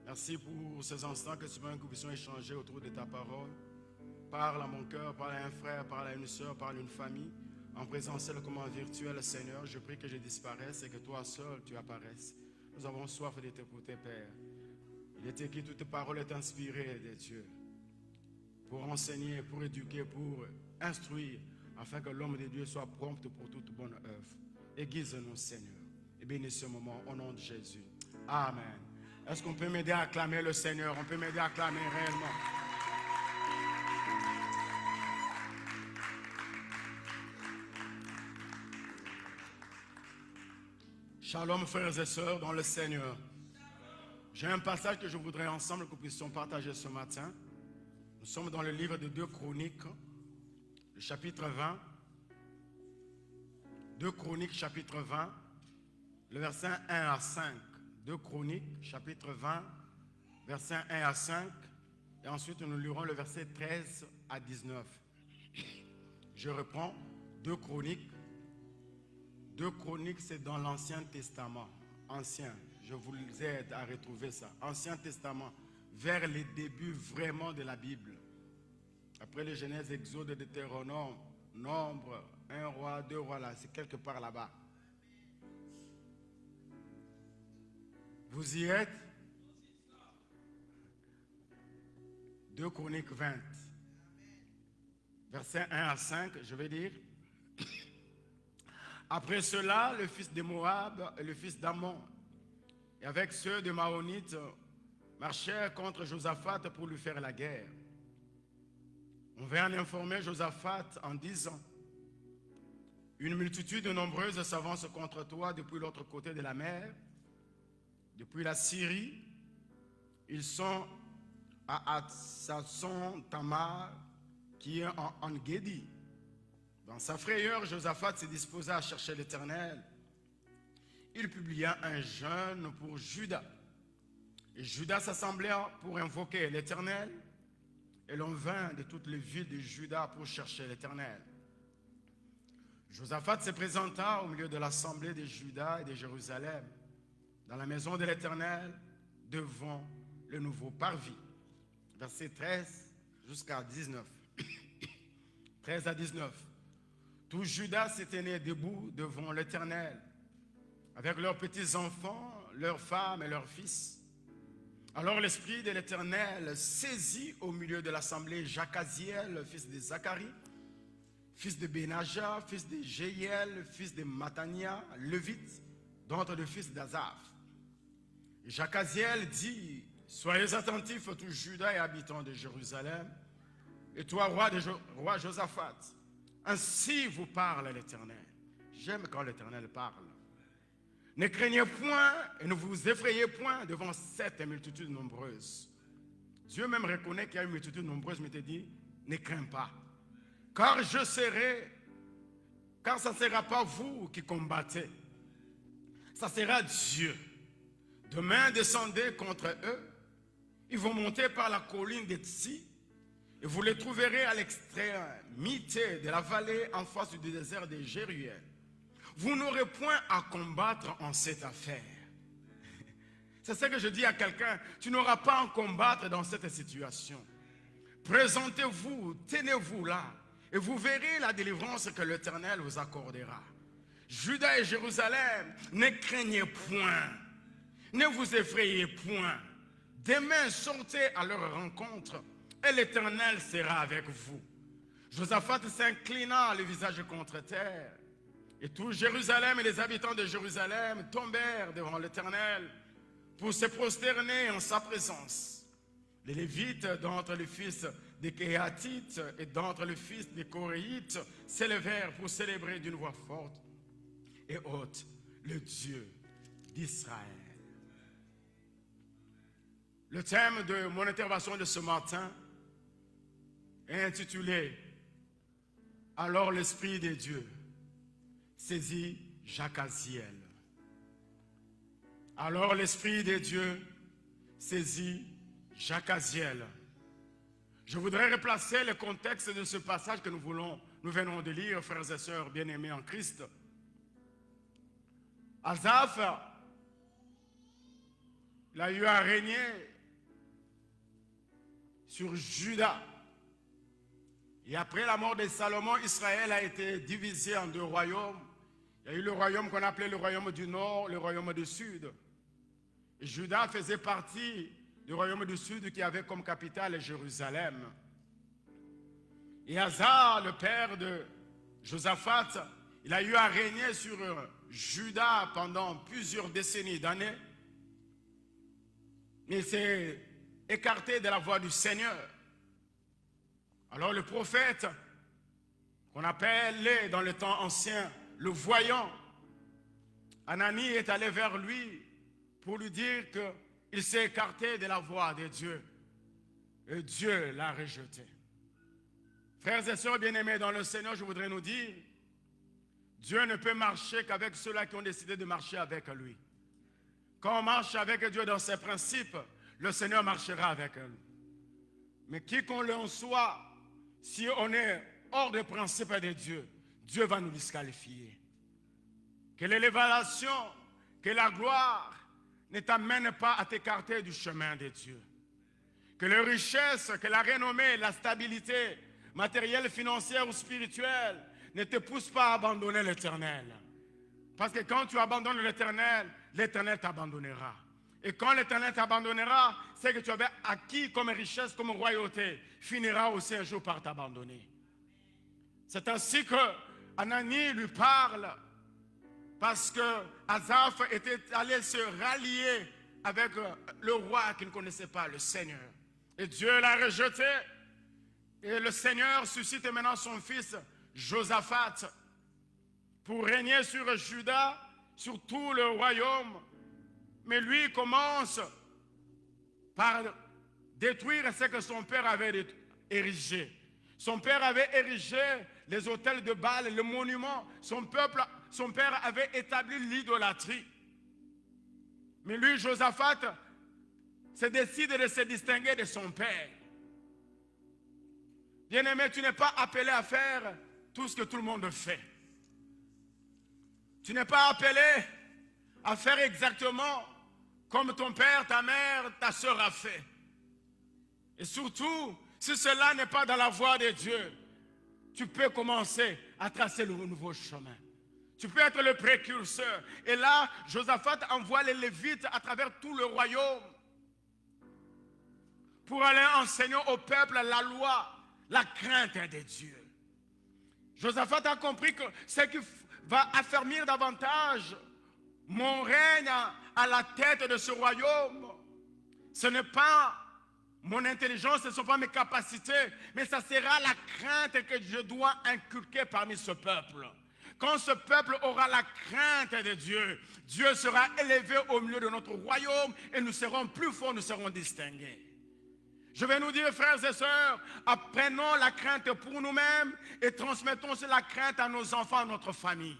Merci pour ces instants que tu veux que nous puissions échanger autour de ta parole. Parle à mon cœur, parle à un frère, parle à une soeur, parle à une famille. En présentiel comme en virtuel, Seigneur, je prie que je disparaisse et que toi seul tu apparaisses. Nous avons soif de t'écouter, Père. Il est écrit, toute parole est inspirée de Dieu pour enseigner, pour éduquer, pour instruire, afin que l'homme de Dieu soit prompt pour toute bonne œuvre. Aiguise-nous, Seigneur, et bénis ce moment au nom de Jésus. Amen. Est-ce qu'on peut m'aider à acclamer le Seigneur? On peut m'aider à acclamer réellement. Shalom, frères et sœurs, dans le Seigneur. J'ai un passage que je voudrais ensemble que nous puissions partager ce matin. Nous sommes dans le livre de 2 Chroniques, le chapitre 20. 2 Chroniques, chapitre 20, le verset 1 à 5. 2 Chroniques, chapitre 20, verset 1 à 5. Et ensuite, nous lirons le verset 13 à 19. Je reprends 2 Chroniques. 2 Chroniques, c'est dans l'Ancien Testament. Ancien, je vous aide à retrouver ça. Ancien Testament, vers les débuts vraiment de la Bible. Après les Genèse, Exode, Deutéronome, Nombre, 1 roi, 2 rois, là, c'est quelque part là-bas. Vous y êtes? 2 Chroniques 20. Versets 1 à 5, je vais dire. Après cela, le fils de Moab et le fils d'Ammon, et avec ceux de Maonites, marchèrent contre Josaphat pour lui faire la guerre. On vint en informer Josaphat en disant, une multitude nombreuse s'avance contre toi depuis l'autre côté de la mer, depuis la Syrie. Ils sont à Hatsasson Tamar, qui est en En-Gedi. Dans sa frayeur, Josaphat se disposa à chercher l'Éternel. Il publia un jeûne pour Juda. Et Juda s'assembla pour invoquer l'Éternel. Et l'on vint de toutes les villes de Juda pour chercher l'Éternel. Josaphat se présenta au milieu de l'assemblée de Juda et de Jérusalem, dans la maison de l'Éternel, devant le nouveau parvis. Verset 13 jusqu'à 19. 13 à 19. Tout Juda s'est tenu debout devant l'Éternel, avec leurs petits-enfants, leurs femmes et leurs fils. Alors l'Esprit de l'Éternel saisit au milieu de l'assemblée Jacaziel, fils de Zacharie, fils de Benaja, fils de Jéiel, fils de Matania, levite, d'entre les fils d'Azaph. Jacaziel dit, soyez attentifs, tous Juda et habitants de Jérusalem, et toi, roi Josaphat. Ainsi vous parle l'Éternel. J'aime quand l'Éternel parle. Ne craignez point et ne vous effrayez point devant cette multitude nombreuse. Dieu même reconnaît qu'il y a une multitude nombreuse, mais il te dit, ne crains pas. Car je serai, car ça ne sera pas vous qui combattez. Ça sera Dieu. Demain, descendez contre eux. Ils vont monter par la colline de Tsi. Et vous les trouverez à l'extrémité de la vallée en face du désert de Jéruel. Vous n'aurez point à combattre en cette affaire. C'est ce que je dis à quelqu'un. Tu n'auras pas à combattre dans cette situation. Présentez-vous, tenez-vous là. Et vous verrez la délivrance que l'Éternel vous accordera. Juda et Jérusalem, ne craignez point. Ne vous effrayez point. Demain, sortez à leur rencontre. Et l'Éternel sera avec vous. Josaphat s'inclina le visage contre terre. Et tout Jérusalem et les habitants de Jérusalem tombèrent devant l'Éternel pour se prosterner en sa présence. Les Lévites d'entre les fils des Kéhatites et d'entre les fils des Coréites s'élevèrent pour célébrer d'une voix forte et haute le Dieu d'Israël. Le thème de mon intervention de ce matin est intitulé « Alors l'Esprit de Dieu saisit Jacaziel ». Alors l'Esprit de Dieu saisit Jacaziel. Je voudrais replacer le contexte de ce passage que nous venons de lire, frères et sœurs bien-aimés en Christ. Azaph, il a eu à régner sur Juda. Et après la mort de Salomon, Israël a été divisé en deux royaumes. Il y a eu le royaume qu'on appelait le royaume du nord, le royaume du sud. Et Juda faisait partie du royaume du sud qui avait comme capitale Jérusalem. Et Asa, le père de Josaphat, il a eu à régner sur Juda pendant plusieurs décennies d'années. Mais il s'est écarté de la voie du Seigneur. Alors le prophète, qu'on appelait dans le temps ancien le voyant, Anani est allé vers lui pour lui dire qu'il s'est écarté de la voie de Dieu. Et Dieu l'a rejeté. Frères et sœurs bien-aimés dans le Seigneur, je voudrais nous dire, Dieu ne peut marcher qu'avec ceux-là qui ont décidé de marcher avec lui. Quand on marche avec Dieu dans ses principes, le Seigneur marchera avec nous. Mais qui qu'on l'en soit, si on est hors des principes de Dieu, Dieu va nous disqualifier. Que l'élévation, que la gloire ne t'amène pas à t'écarter du chemin de Dieu. Que les richesses, que la renommée, la stabilité matérielle, financière ou spirituelle ne te poussent pas à abandonner l'Éternel. Parce que quand tu abandonnes l'Éternel, l'Éternel t'abandonnera. Et quand l'Éternel t'abandonnera, c'est que tu avais acquis comme richesse, comme royauté, finira aussi un jour par t'abandonner. C'est ainsi que Anani lui parle, parce que Asaph était allé se rallier avec le roi qui ne connaissait pas, le Seigneur. Et Dieu l'a rejeté. Et le Seigneur suscite maintenant son fils Josaphat pour régner sur Juda, sur tout le royaume. Mais lui commence par détruire ce que son père avait érigé. Son père avait érigé les autels de Baal, le monument. Son père avait établi l'idolâtrie. Mais lui, Josaphat, se décide de se distinguer de son père. Bien-aimé, tu n'es pas appelé à faire tout ce que tout le monde fait. Tu n'es pas appelé à faire exactement comme ton père, ta mère, ta soeur a fait. Et surtout, si cela n'est pas dans la voie de Dieu, tu peux commencer à tracer le nouveau chemin. Tu peux être le précurseur. Et là, Josaphat envoie les Lévites à travers tout le royaume pour aller enseigner au peuple la loi, la crainte de Dieu. Josaphat a compris que ce qui va affermir davantage mon règne à la tête de ce royaume, ce n'est pas mon intelligence, ce ne sont pas mes capacités, mais ça sera la crainte que je dois inculquer parmi ce peuple. Quand ce peuple aura la crainte de Dieu, Dieu sera élevé au milieu de notre royaume et nous serons plus forts, nous serons distingués. Je vais nous dire, frères et sœurs, apprenons la crainte pour nous-mêmes et transmettons la crainte à nos enfants, à notre famille.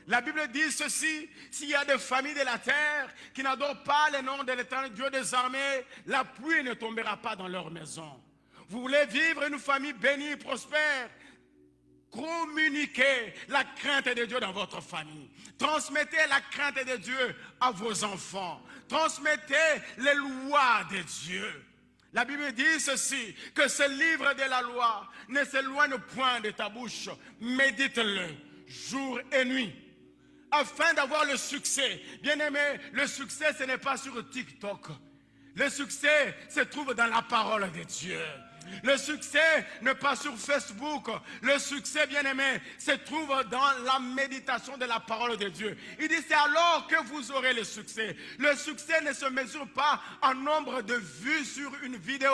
La Bible dit ceci, s'il y a des familles de la terre qui n'adorent pas le nom de l'Éternel Dieu des armées, la pluie ne tombera pas dans leur maison. Vous voulez vivre une famille bénie et prospère? Communiquez la crainte de Dieu dans votre famille. Transmettez la crainte de Dieu à vos enfants. Transmettez les lois de Dieu. La Bible dit ceci, que ce livre de la loi ne s'éloigne point de ta bouche. Médite-le jour et nuit, afin d'avoir le succès. Bien-aimé, le succès, ce n'est pas sur TikTok. Le succès se trouve dans la parole de Dieu. Le succès n'est pas sur Facebook. Le succès, bien-aimé, se trouve dans la méditation de la parole de Dieu. Il dit, c'est alors que vous aurez le succès. Le succès ne se mesure pas en nombre de vues sur une vidéo.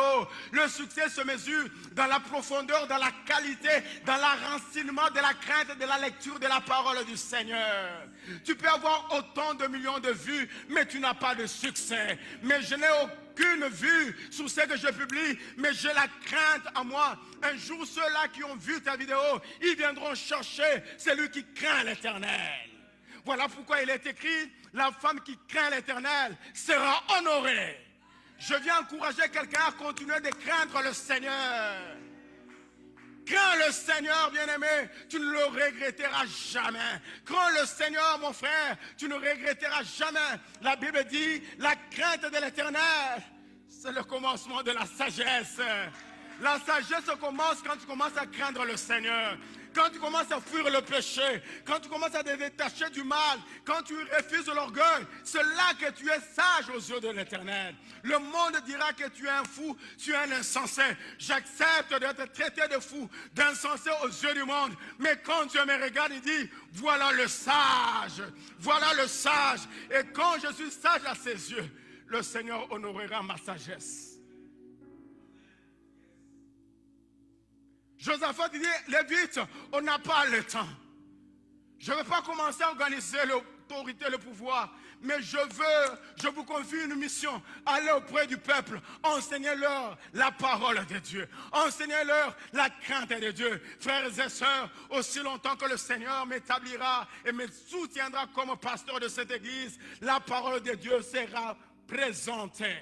Le succès se mesure dans la profondeur, dans la qualité, dans l'enracinement de la crainte, de la lecture de la parole du Seigneur. Tu peux avoir autant de millions de vues, mais tu n'as pas de succès. Mais je n'ai aucune vue sur ce que je publie, mais j'ai la crainte à moi. Un jour, ceux-là qui ont vu ta vidéo, ils viendront chercher celui qui craint l'Éternel. Voilà pourquoi il est écrit, la femme qui craint l'Éternel sera honorée. Je viens encourager quelqu'un à continuer de craindre le Seigneur. Crains le Seigneur, bien-aimé, tu ne le regretteras jamais. Crains le Seigneur, mon frère, tu ne regretteras jamais. La Bible dit, la crainte de l'Éternel, C'est le commencement de la sagesse. La sagesse commence quand tu commences à craindre le Seigneur. Quand tu commences à fuir le péché, quand tu commences à te détacher du mal, quand tu refuses l'orgueil, c'est là que tu es sage aux yeux de l'Éternel. Le monde dira que tu es un fou, tu es un insensé. J'accepte d'être traité de fou, d'insensé aux yeux du monde. Mais quand Dieu me regarde, il dit, voilà le sage, voilà le sage. Et quand je suis sage à ses yeux, le Seigneur honorera ma sagesse. Josaphat dit, Lévite, on n'a pas le temps. Je ne vais pas commencer à organiser l'autorité, le pouvoir, mais je vous confie une mission. Allez auprès du peuple, enseignez-leur la parole de Dieu. Enseignez-leur la crainte de Dieu. Frères et sœurs, aussi longtemps que le Seigneur m'établira et me soutiendra comme pasteur de cette église, la parole de Dieu sera présentée.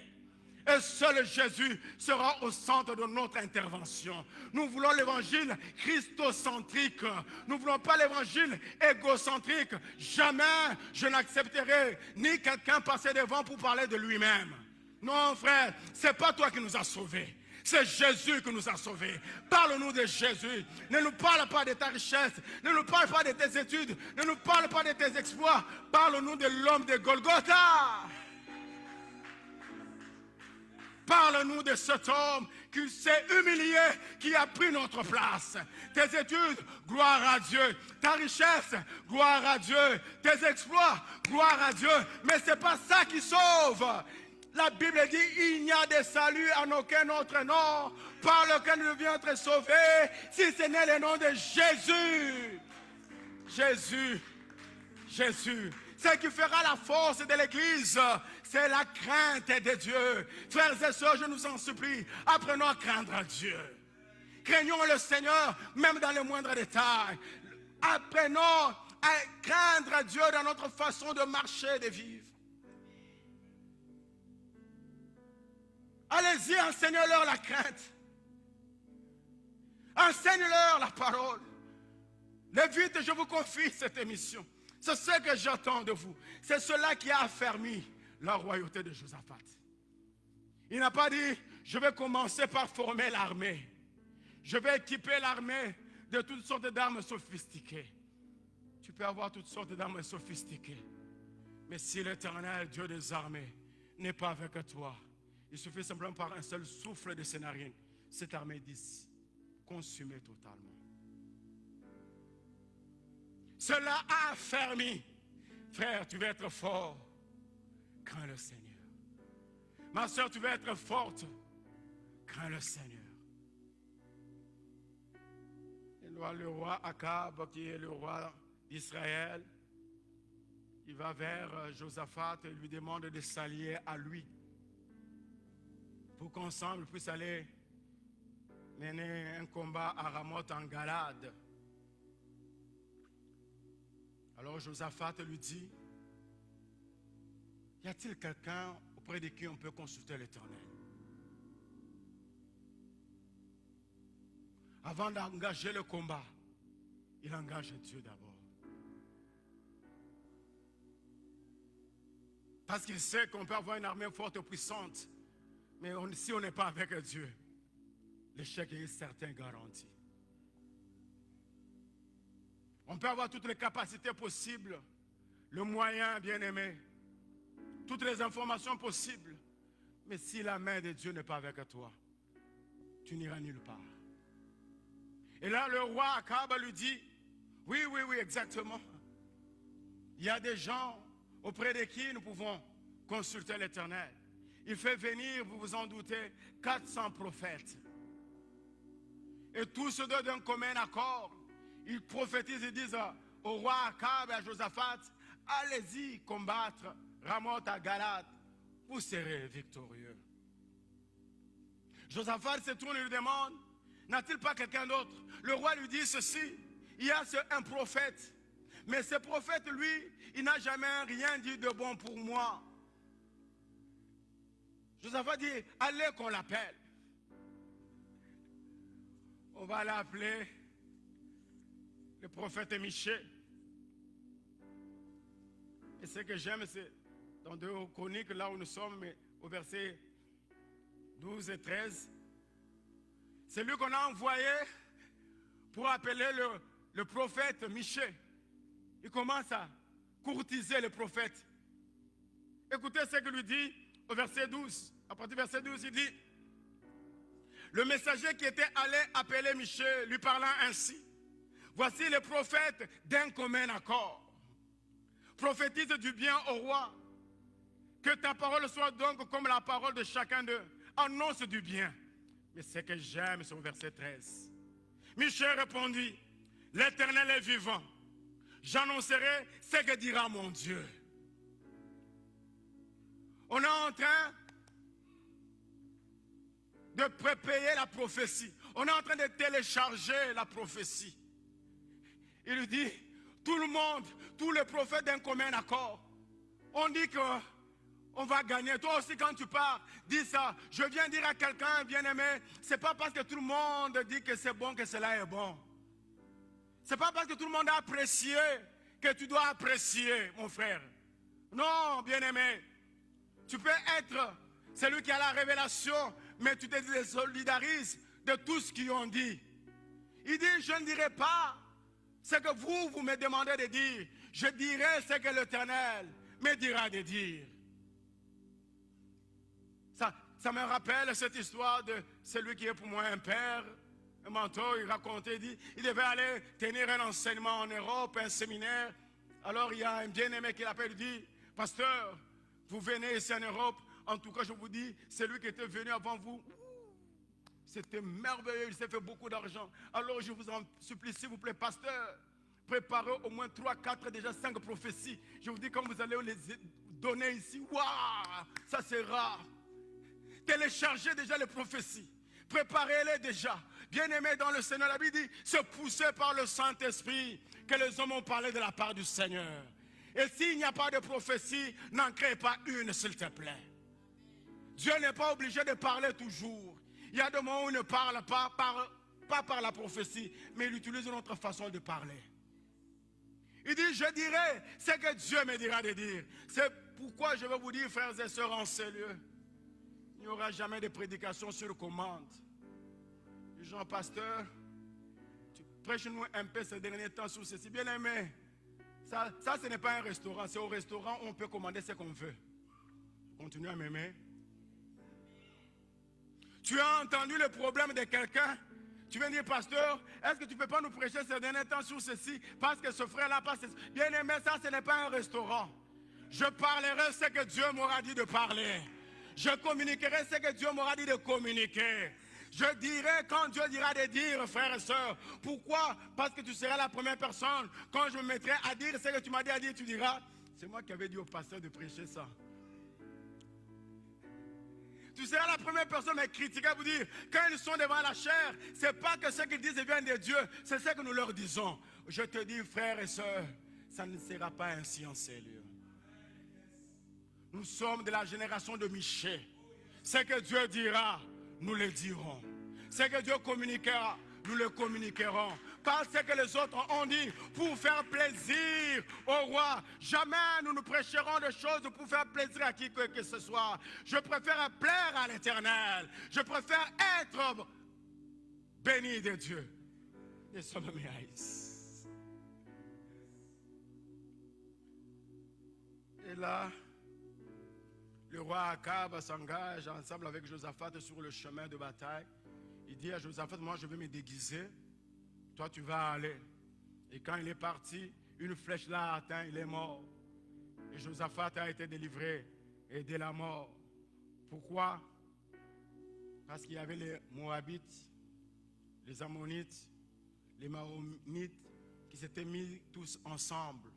Et seul Jésus sera au centre de notre intervention. Nous voulons l'évangile christocentrique. Nous ne voulons pas l'évangile égocentrique. Jamais je n'accepterai ni quelqu'un passer devant pour parler de lui-même. Non, frère, ce n'est pas toi qui nous as sauvés. C'est Jésus qui nous a sauvés. Parle-nous de Jésus. Ne nous parle pas de ta richesse. Ne nous parle pas de tes études. Ne nous parle pas de tes exploits. Parle-nous de l'homme de Golgotha. Parle-nous de cet homme qui s'est humilié, qui a pris notre place. Tes études, gloire à Dieu. Ta richesse, gloire à Dieu. Tes exploits, gloire à Dieu. Mais ce n'est pas ça qui sauve. La Bible dit, il n'y a de salut en aucun autre nom par lequel nous devons être sauvés, si ce n'est le nom de Jésus. Jésus. Jésus. Ce qui fera la force de l'Église, c'est la crainte de Dieu. Frères et sœurs, je nous en supplie, apprenons à craindre Dieu. Craignons le Seigneur, même dans les moindres détails. Apprenons à craindre Dieu dans notre façon de marcher, de vivre. Allez-y, enseignez-leur la crainte. Enseignez-leur la parole. Lévite, je vous confie cette émission. C'est ce que j'attends de vous. C'est cela qui a affermi la royauté de Josaphat. Il n'a pas dit, je vais commencer par former l'armée. Je vais équiper l'armée de toutes sortes d'armes sophistiquées. Tu peux avoir toutes sortes d'armes sophistiquées. Mais si l'Éternel, Dieu des armées, n'est pas avec toi, il suffit simplement par un seul souffle de ses narines, cette armée est consumée totalement. Cela a affermi. Frère, tu veux être fort. Crains le Seigneur. Ma soeur, tu veux être forte. Crains le Seigneur. Et le roi Akab, qui est le roi d'Israël, il va vers Josaphat et lui demande de s'allier à lui pour qu'ensemble ils puissent aller mener un combat à Ramoth en Galade. Alors Josaphat lui dit, y a-t-il quelqu'un auprès de qui on peut consulter l'Éternel? Avant d'engager le combat, il engage Dieu d'abord. Parce qu'il sait qu'on peut avoir une armée forte et puissante, mais si on n'est pas avec Dieu, l'échec est certain, garanti. On peut avoir toutes les capacités possibles, le moyen bien-aimé, toutes les informations possibles. Mais si la main de Dieu n'est pas avec toi, tu n'iras nulle part. Et là, le roi Akab lui dit, oui, exactement. Il y a des gens auprès de qui nous pouvons consulter l'Éternel. Il fait venir, vous vous en doutez, 400 prophètes. Et tous deux d'un commun accord. Ils prophétisent et disent au roi Akab et à Josaphat, allez-y combattre Ramoth à Galade, vous serez victorieux. Josaphat se tourne et lui demande, n'a-t-il pas quelqu'un d'autre? Le roi lui dit ceci, il y a un prophète, mais ce prophète, lui, il n'a jamais rien dit de bon pour moi. Josaphat dit, allez qu'on l'appelle. On va l'appeler le prophète Michée. Et ce que j'aime, c'est dans 2 Chroniques, là où nous sommes, mais au verset 12 et 13. C'est lui qu'on a envoyé pour appeler le prophète Michée. Il commence à courtiser le prophète. Écoutez ce qu'il lui dit au verset 12. À partir du verset 12, il dit: le messager qui était allé appeler Michée lui parlant ainsi: voici le prophète d'un commun accord. Prophétise du bien au roi. Que ta parole soit donc comme la parole de chacun d'eux. Annonce du bien. Mais ce que j'aime, c'est au verset 13. Michée répondit: l'Éternel est vivant. J'annoncerai ce que dira mon Dieu. On est en train de préparer la prophétie. On est en train de télécharger la prophétie. Il lui dit: tout le monde, tous les prophètes d'un commun accord, on dit qu'on va gagner. Toi aussi, quand tu pars, dis ça. Je viens dire à quelqu'un, bien-aimé, c'est pas parce que tout le monde dit que c'est bon que cela est bon. C'est pas parce que tout le monde a apprécié que tu dois apprécier, mon frère. Non, bien-aimé. Tu peux être celui qui a la révélation, mais tu te désolidarises de tout ce qu'ils ont dit. Il dit: je ne dirai pas ce que vous me demandez de dire. Je dirai ce que l'Éternel me dira de dire. Ça me rappelle cette histoire de celui qui est pour moi un père, un mentor. Il racontait, il devait aller tenir un enseignement en Europe, un séminaire. Alors il y a un bien-aimé qui l'appelle, il dit: pasteur, vous venez ici en Europe, en tout cas je vous dis, celui qui était venu avant vous, c'était merveilleux, il s'est fait beaucoup d'argent. Alors je vous en supplie, s'il vous plaît, pasteur, préparez au moins 3, 4, déjà 5 prophéties. Je vous dis, quand vous allez les donner ici, waouh, ça c'est rare. Téléchargez déjà les prophéties, préparez-les déjà. Bien-aimés dans le Seigneur, la Bible dit: se pousser par le Saint-Esprit que les hommes ont parlé de la part du Seigneur. Et s'il n'y a pas de prophétie, n'en crée pas une, s'il te plaît. Dieu n'est pas obligé de parler toujours. Il y a des moments où il ne parle pas par la prophétie, mais il utilise une autre façon de parler. Il dit: je dirai ce que Dieu me dira de dire. C'est pourquoi je vais vous dire, frères et sœurs, en ces lieux, il n'y aura jamais de prédication sur commande. Jean pasteur, tu prêches-nous un peu ces derniers temps sur ceci. Bien aimé, ça ce n'est pas un restaurant. C'est au restaurant où on peut commander ce qu'on veut. Continue à m'aimer. Tu as entendu le problème de quelqu'un. Tu viens dire: pasteur, est-ce que tu ne peux pas nous prêcher ces derniers temps sur ceci? Parce que ce frère-là passe. Bien aimé, ça ce n'est pas un restaurant. Je parlerai ce que Dieu m'aura dit de parler. Je communiquerai ce que Dieu m'aura dit de communiquer. Je dirai quand Dieu dira de dire, frères et sœurs. Pourquoi? Parce que tu seras la première personne. Quand je me mettrai à dire ce que tu m'as dit à dire, tu diras: c'est moi qui avais dit au pasteur de prêcher ça. Tu seras la première personne à critiquer, à vous dire, quand ils sont devant la chair, ce n'est pas que ce qu'ils disent vient de Dieu, c'est ce que nous leur disons. Je te dis, frères et sœurs, ça ne sera pas ainsi en ces lieux. Nous sommes de la génération de Michée. Ce que Dieu dira, nous le dirons. Ce que Dieu communiquera, nous le communiquerons. Pas ce que les autres ont dit pour faire plaisir au roi. Jamais nous nous prêcherons de choses pour faire plaisir à qui que ce soit. Je préfère plaire à l'Éternel. Je préfère être béni de Dieu. Et ça me mérite. Et là, le roi Akab s'engage ensemble avec Josaphat sur le chemin de bataille. Il dit à Josaphat: moi je vais me déguiser, toi tu vas aller. Et quand il est parti, une flèche l'a atteint, il est mort. Et Josaphat a été délivré et de la mort. Pourquoi? Parce qu'il y avait les Moabites, les Ammonites, les Mahomites qui s'étaient mis tous ensemble.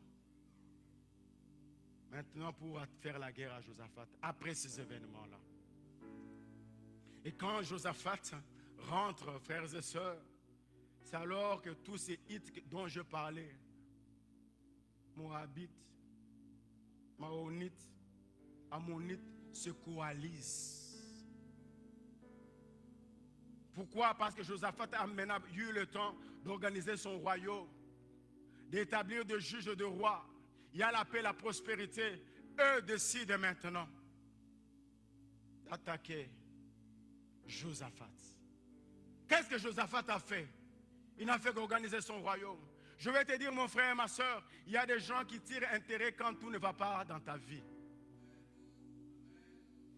Maintenant pour faire la guerre à Josaphat, après ces événements-là. Et quand Josaphat rentre, frères et sœurs, c'est alors que tous ces Hittes dont je parlais, Moabites, Maonites, Ammonites, se coalisent. Pourquoi? Parce que Josaphat a maintenant eu le temps d'organiser son royaume, d'établir des juges de rois. Il y a la paix, la prospérité. Eux décident maintenant d'attaquer Josaphat. Qu'est-ce que Josaphat a fait? Il n'a fait qu'organiser son royaume. Je vais te dire, mon frère et ma soeur, il y a des gens qui tirent intérêt quand tout ne va pas dans ta vie.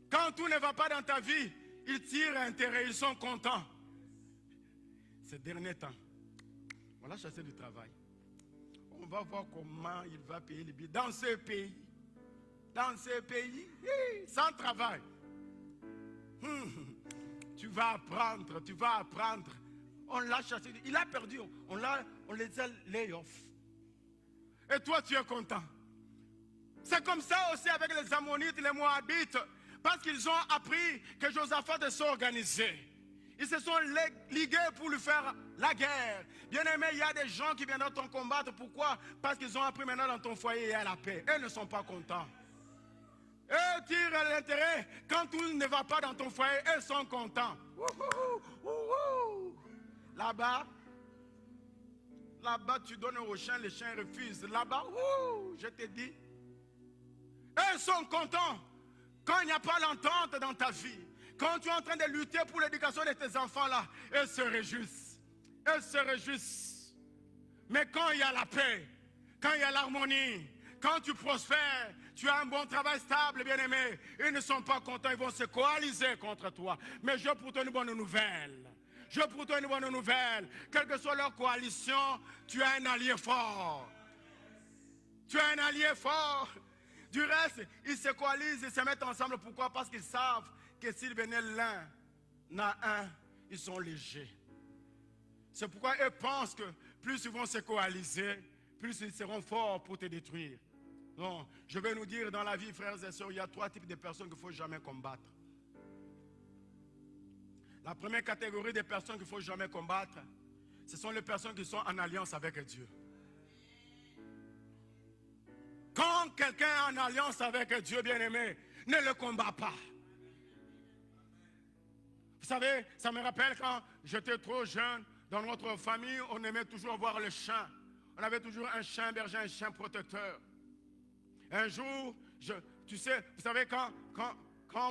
Quand tout ne va pas dans ta vie, ils tirent intérêt, ils sont contents. Ces derniers temps, on l'a chassé du travail. On va voir comment il va payer les billets dans ce pays. Dans ce pays, sans travail. Tu vas apprendre, tu vas apprendre. On l'a chassé, il a perdu, on les a lay off. Et toi tu es content. C'est comme ça aussi avec les Ammonites, les Moabites, parce qu'ils ont appris que Josaphat s'est organisé. Ils se sont ligués pour lui faire la guerre. Bien aimé, il y a des gens qui viendront te combattre. Pourquoi? Parce qu'ils ont appris maintenant dans ton foyer, il y a la paix. Eux ne sont pas contents. Eux tirent l'intérêt. Quand tout ne va pas dans ton foyer, eux sont contents. Là-bas, tu donnes au chien, les chiens refusent. Là-bas, je te dis, eux sont contents. Quand il n'y a pas l'entente dans ta vie, quand tu es en train de lutter pour l'éducation de tes enfants là, eux se réjouissent. Eux se réjouissent. Mais quand il y a la paix, quand il y a l'harmonie, quand tu prospères, tu as un bon travail stable, bien-aimé, ils ne sont pas contents, ils vont se coaliser contre toi. Mais j'ai pour toi une bonne nouvelle. J'ai pour toi une bonne nouvelle. Quelle que soit leur coalition, tu as un allié fort. Tu as un allié fort. Du reste, ils se coalisent, ils se mettent ensemble. Pourquoi? Parce qu'ils savent que s'ils venaient l'un à un, ils sont légers. C'est pourquoi eux pensent que plus ils vont se coaliser, plus ils seront forts pour te détruire. Non, je vais nous dire dans la vie, frères et sœurs, il y a 3 types de personnes qu'il ne faut jamais combattre. La première catégorie de personnes qu'il ne faut jamais combattre, ce sont les personnes qui sont en alliance avec Dieu. Quand quelqu'un est en alliance avec Dieu, bien-aimé, ne le combat pas. Vous savez, ça me rappelle quand j'étais trop jeune, dans notre famille, on aimait toujours voir le chien. On avait toujours un chien berger, un chien protecteur. Un jour, tu sais, vous savez, quand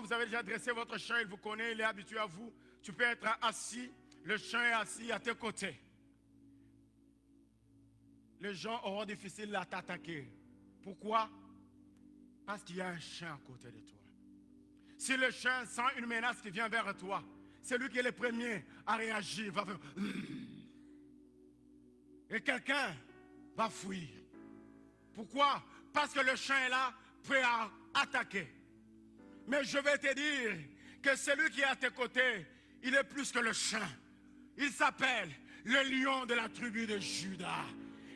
vous avez déjà dressé votre chien, il vous connaît, il est habitué à vous, tu peux être assis, le chien est assis à tes côtés. Les gens auront difficile à t'attaquer. Pourquoi? Parce qu'il y a un chien à côté de toi. Si le chien sent une menace qui vient vers toi, c'est lui qui est le premier à réagir. Va faire... Et quelqu'un va fuir. Pourquoi? Parce que le chien est là, prêt à attaquer. Mais je vais te dire que celui qui est à tes côtés, il est plus que le chien. Il s'appelle le lion de la tribu de Juda.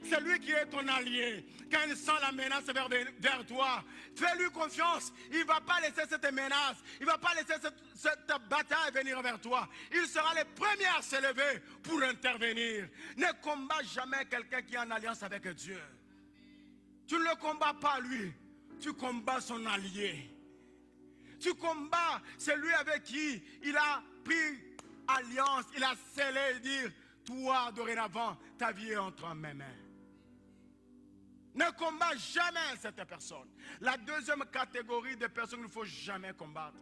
C'est lui qui est ton allié. Quand il sent la menace vers toi, fais-lui confiance. Il ne va pas laisser cette menace. Il ne va pas laisser cette bataille venir vers toi. Il sera le premier à se lever pour intervenir. Ne combat jamais quelqu'un qui est en alliance avec Dieu. Tu ne le combats pas lui. Tu combats son allié. Tu combats celui avec qui il a pris alliance. Il a scellé et dire, toi dorénavant, ta vie est entre mes mains. Ne combat jamais cette personne. La deuxième catégorie de personnes qu'il ne faut jamais combattre,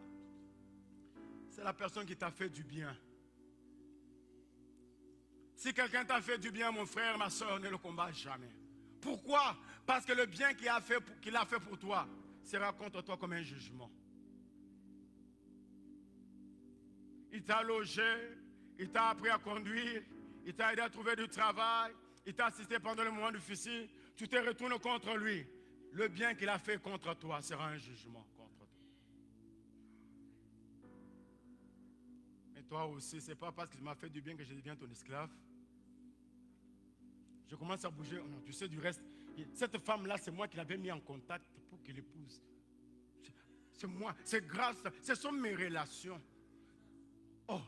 c'est la personne qui t'a fait du bien. Si quelqu'un t'a fait du bien, mon frère, ma soeur, ne le combat jamais. Pourquoi? Parce que le bien qu'il a fait pour toi sera contre toi comme un jugement. Il t'a logé, il t'a appris à conduire, il t'a aidé à trouver du travail, il t'a assisté pendant le moment difficile. Tu te retournes contre lui. Le bien qu'il a fait contre toi sera un jugement contre toi. Mais toi aussi, ce n'est pas parce qu'il m'a fait du bien que je deviens ton esclave. Je commence à bouger. Non, tu sais, du reste, cette femme-là, c'est moi qui l'avais mis en contact pour qu'il épouse. C'est moi, c'est grâce, ce sont mes relations. Oh,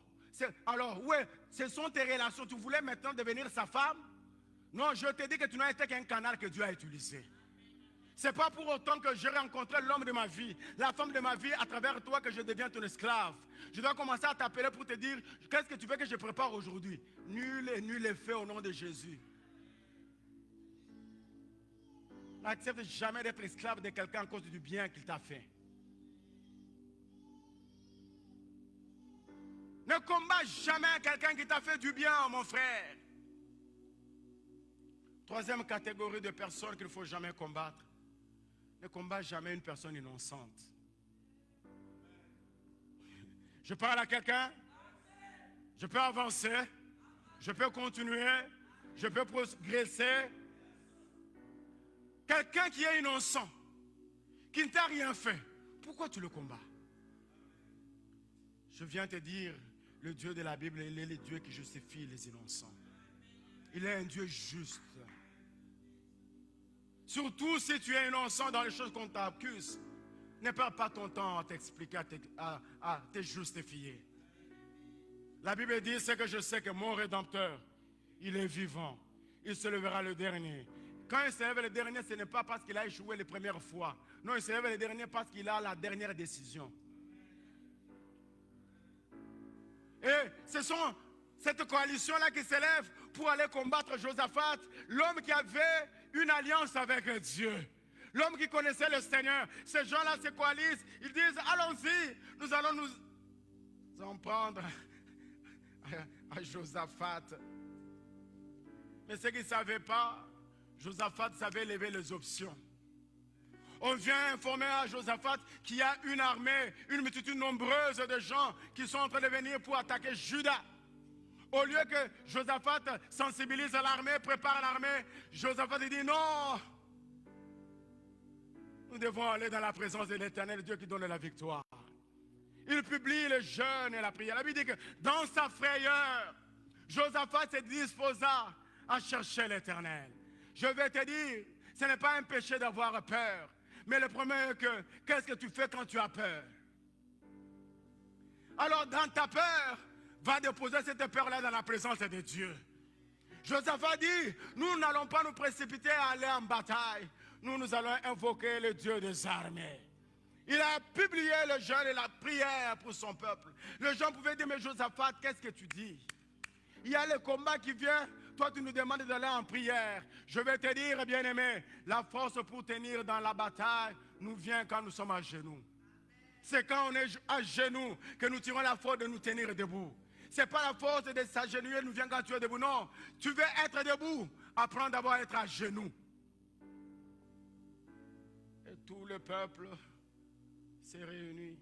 alors, ouais, ce sont tes relations. Tu voulais maintenant devenir sa femme? Non, je te dis que tu n'as été qu'un canal que Dieu a utilisé. Ce n'est pas pour autant que j'ai rencontré l'homme de ma vie, la femme de ma vie, à travers toi que je deviens ton esclave. Je dois commencer à t'appeler pour te dire, qu'est-ce que tu veux que je prépare aujourd'hui? Nul est fait au nom de Jésus. N'accepte jamais d'être esclave de quelqu'un à cause du bien qu'il t'a fait. Ne Ne combat jamais quelqu'un qui t'a fait du bien, mon frère. Troisième catégorie de personnes qu'il ne faut jamais combattre. Ne combat jamais une personne innocente. Je parle à quelqu'un, je peux avancer, je peux continuer, je peux progresser. Quelqu'un qui est innocent, qui ne t'a rien fait, pourquoi tu le combats? Je viens te dire, le Dieu de la Bible, il est le Dieu qui justifie les innocents. Il est un Dieu juste. Surtout si tu es innocent dans les choses qu'on t'accuse, ne perds pas ton temps à t'expliquer, à te justifier. La Bible dit, c'est que je sais que mon Rédempteur, il est vivant. Il se lèvera le dernier. Quand il se lève le dernier, ce n'est pas parce qu'il a échoué les premières fois. Non, il se lève le dernier parce qu'il a la dernière décision. Et ce sont cette coalition-là qui s'élève pour aller combattre Josaphat, l'homme qui avait une alliance avec Dieu. L'homme qui connaissait le Seigneur. Ces gens-là se coalisent. Ils disent, allons-y, nous allons nous en prendre à Josaphat. Mais ce qu'ils ne savaient pas, Josaphat savait lever les options. On vient informer à Josaphat qu'il y a une armée, une multitude nombreuse de gens qui sont en train de venir pour attaquer Juda. Au lieu que Josaphat sensibilise l'armée, prépare l'armée, Josaphat dit non. Nous devons aller dans la présence de l'Éternel, Dieu qui donne la victoire. Il publie le jeûne et la prière. La Bible dit que dans sa frayeur, Josaphat se disposa à chercher l'Éternel. Je vais te dire, ce n'est pas un péché d'avoir peur. Mais le premier est que, qu'est-ce que tu fais quand tu as peur? Alors dans ta peur, va déposer cette peur-là dans la présence de Dieu. Josaphat dit, nous n'allons pas nous précipiter à aller en bataille. Nous allons invoquer le Dieu des armées. Il a publié le jeûne et la prière pour son peuple. Les gens pouvaient dire, mais Josaphat, qu'est-ce que tu dis? Il y a le combat qui vient. Toi, tu nous demandes d'aller en prière. Je vais te dire, bien-aimé, la force pour tenir dans la bataille nous vient quand nous sommes à genoux. C'est quand on est à genoux que nous tirons la force de nous tenir debout. Ce n'est pas la force de s'agenouiller nous vient quand tu es debout. Non, tu veux être debout, apprends d'abord à être à genoux. Et tout le peuple s'est réuni.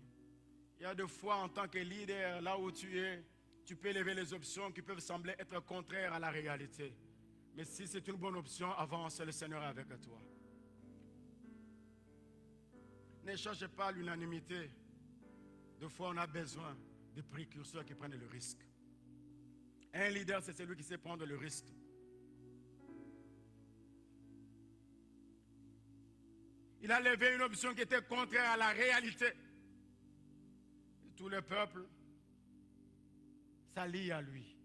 Il y a des fois en tant que leader, là où tu es, tu peux lever les options qui peuvent sembler être contraires à la réalité. Mais si c'est une bonne option, avance, le Seigneur est avec toi. Ne cherche pas l'unanimité. Des fois, on a besoin de précurseurs qui prennent le risque. Un leader, c'est celui qui sait prendre le risque. Il a levé une option qui était contraire à la réalité. Et tout le peuple s'allie à lui.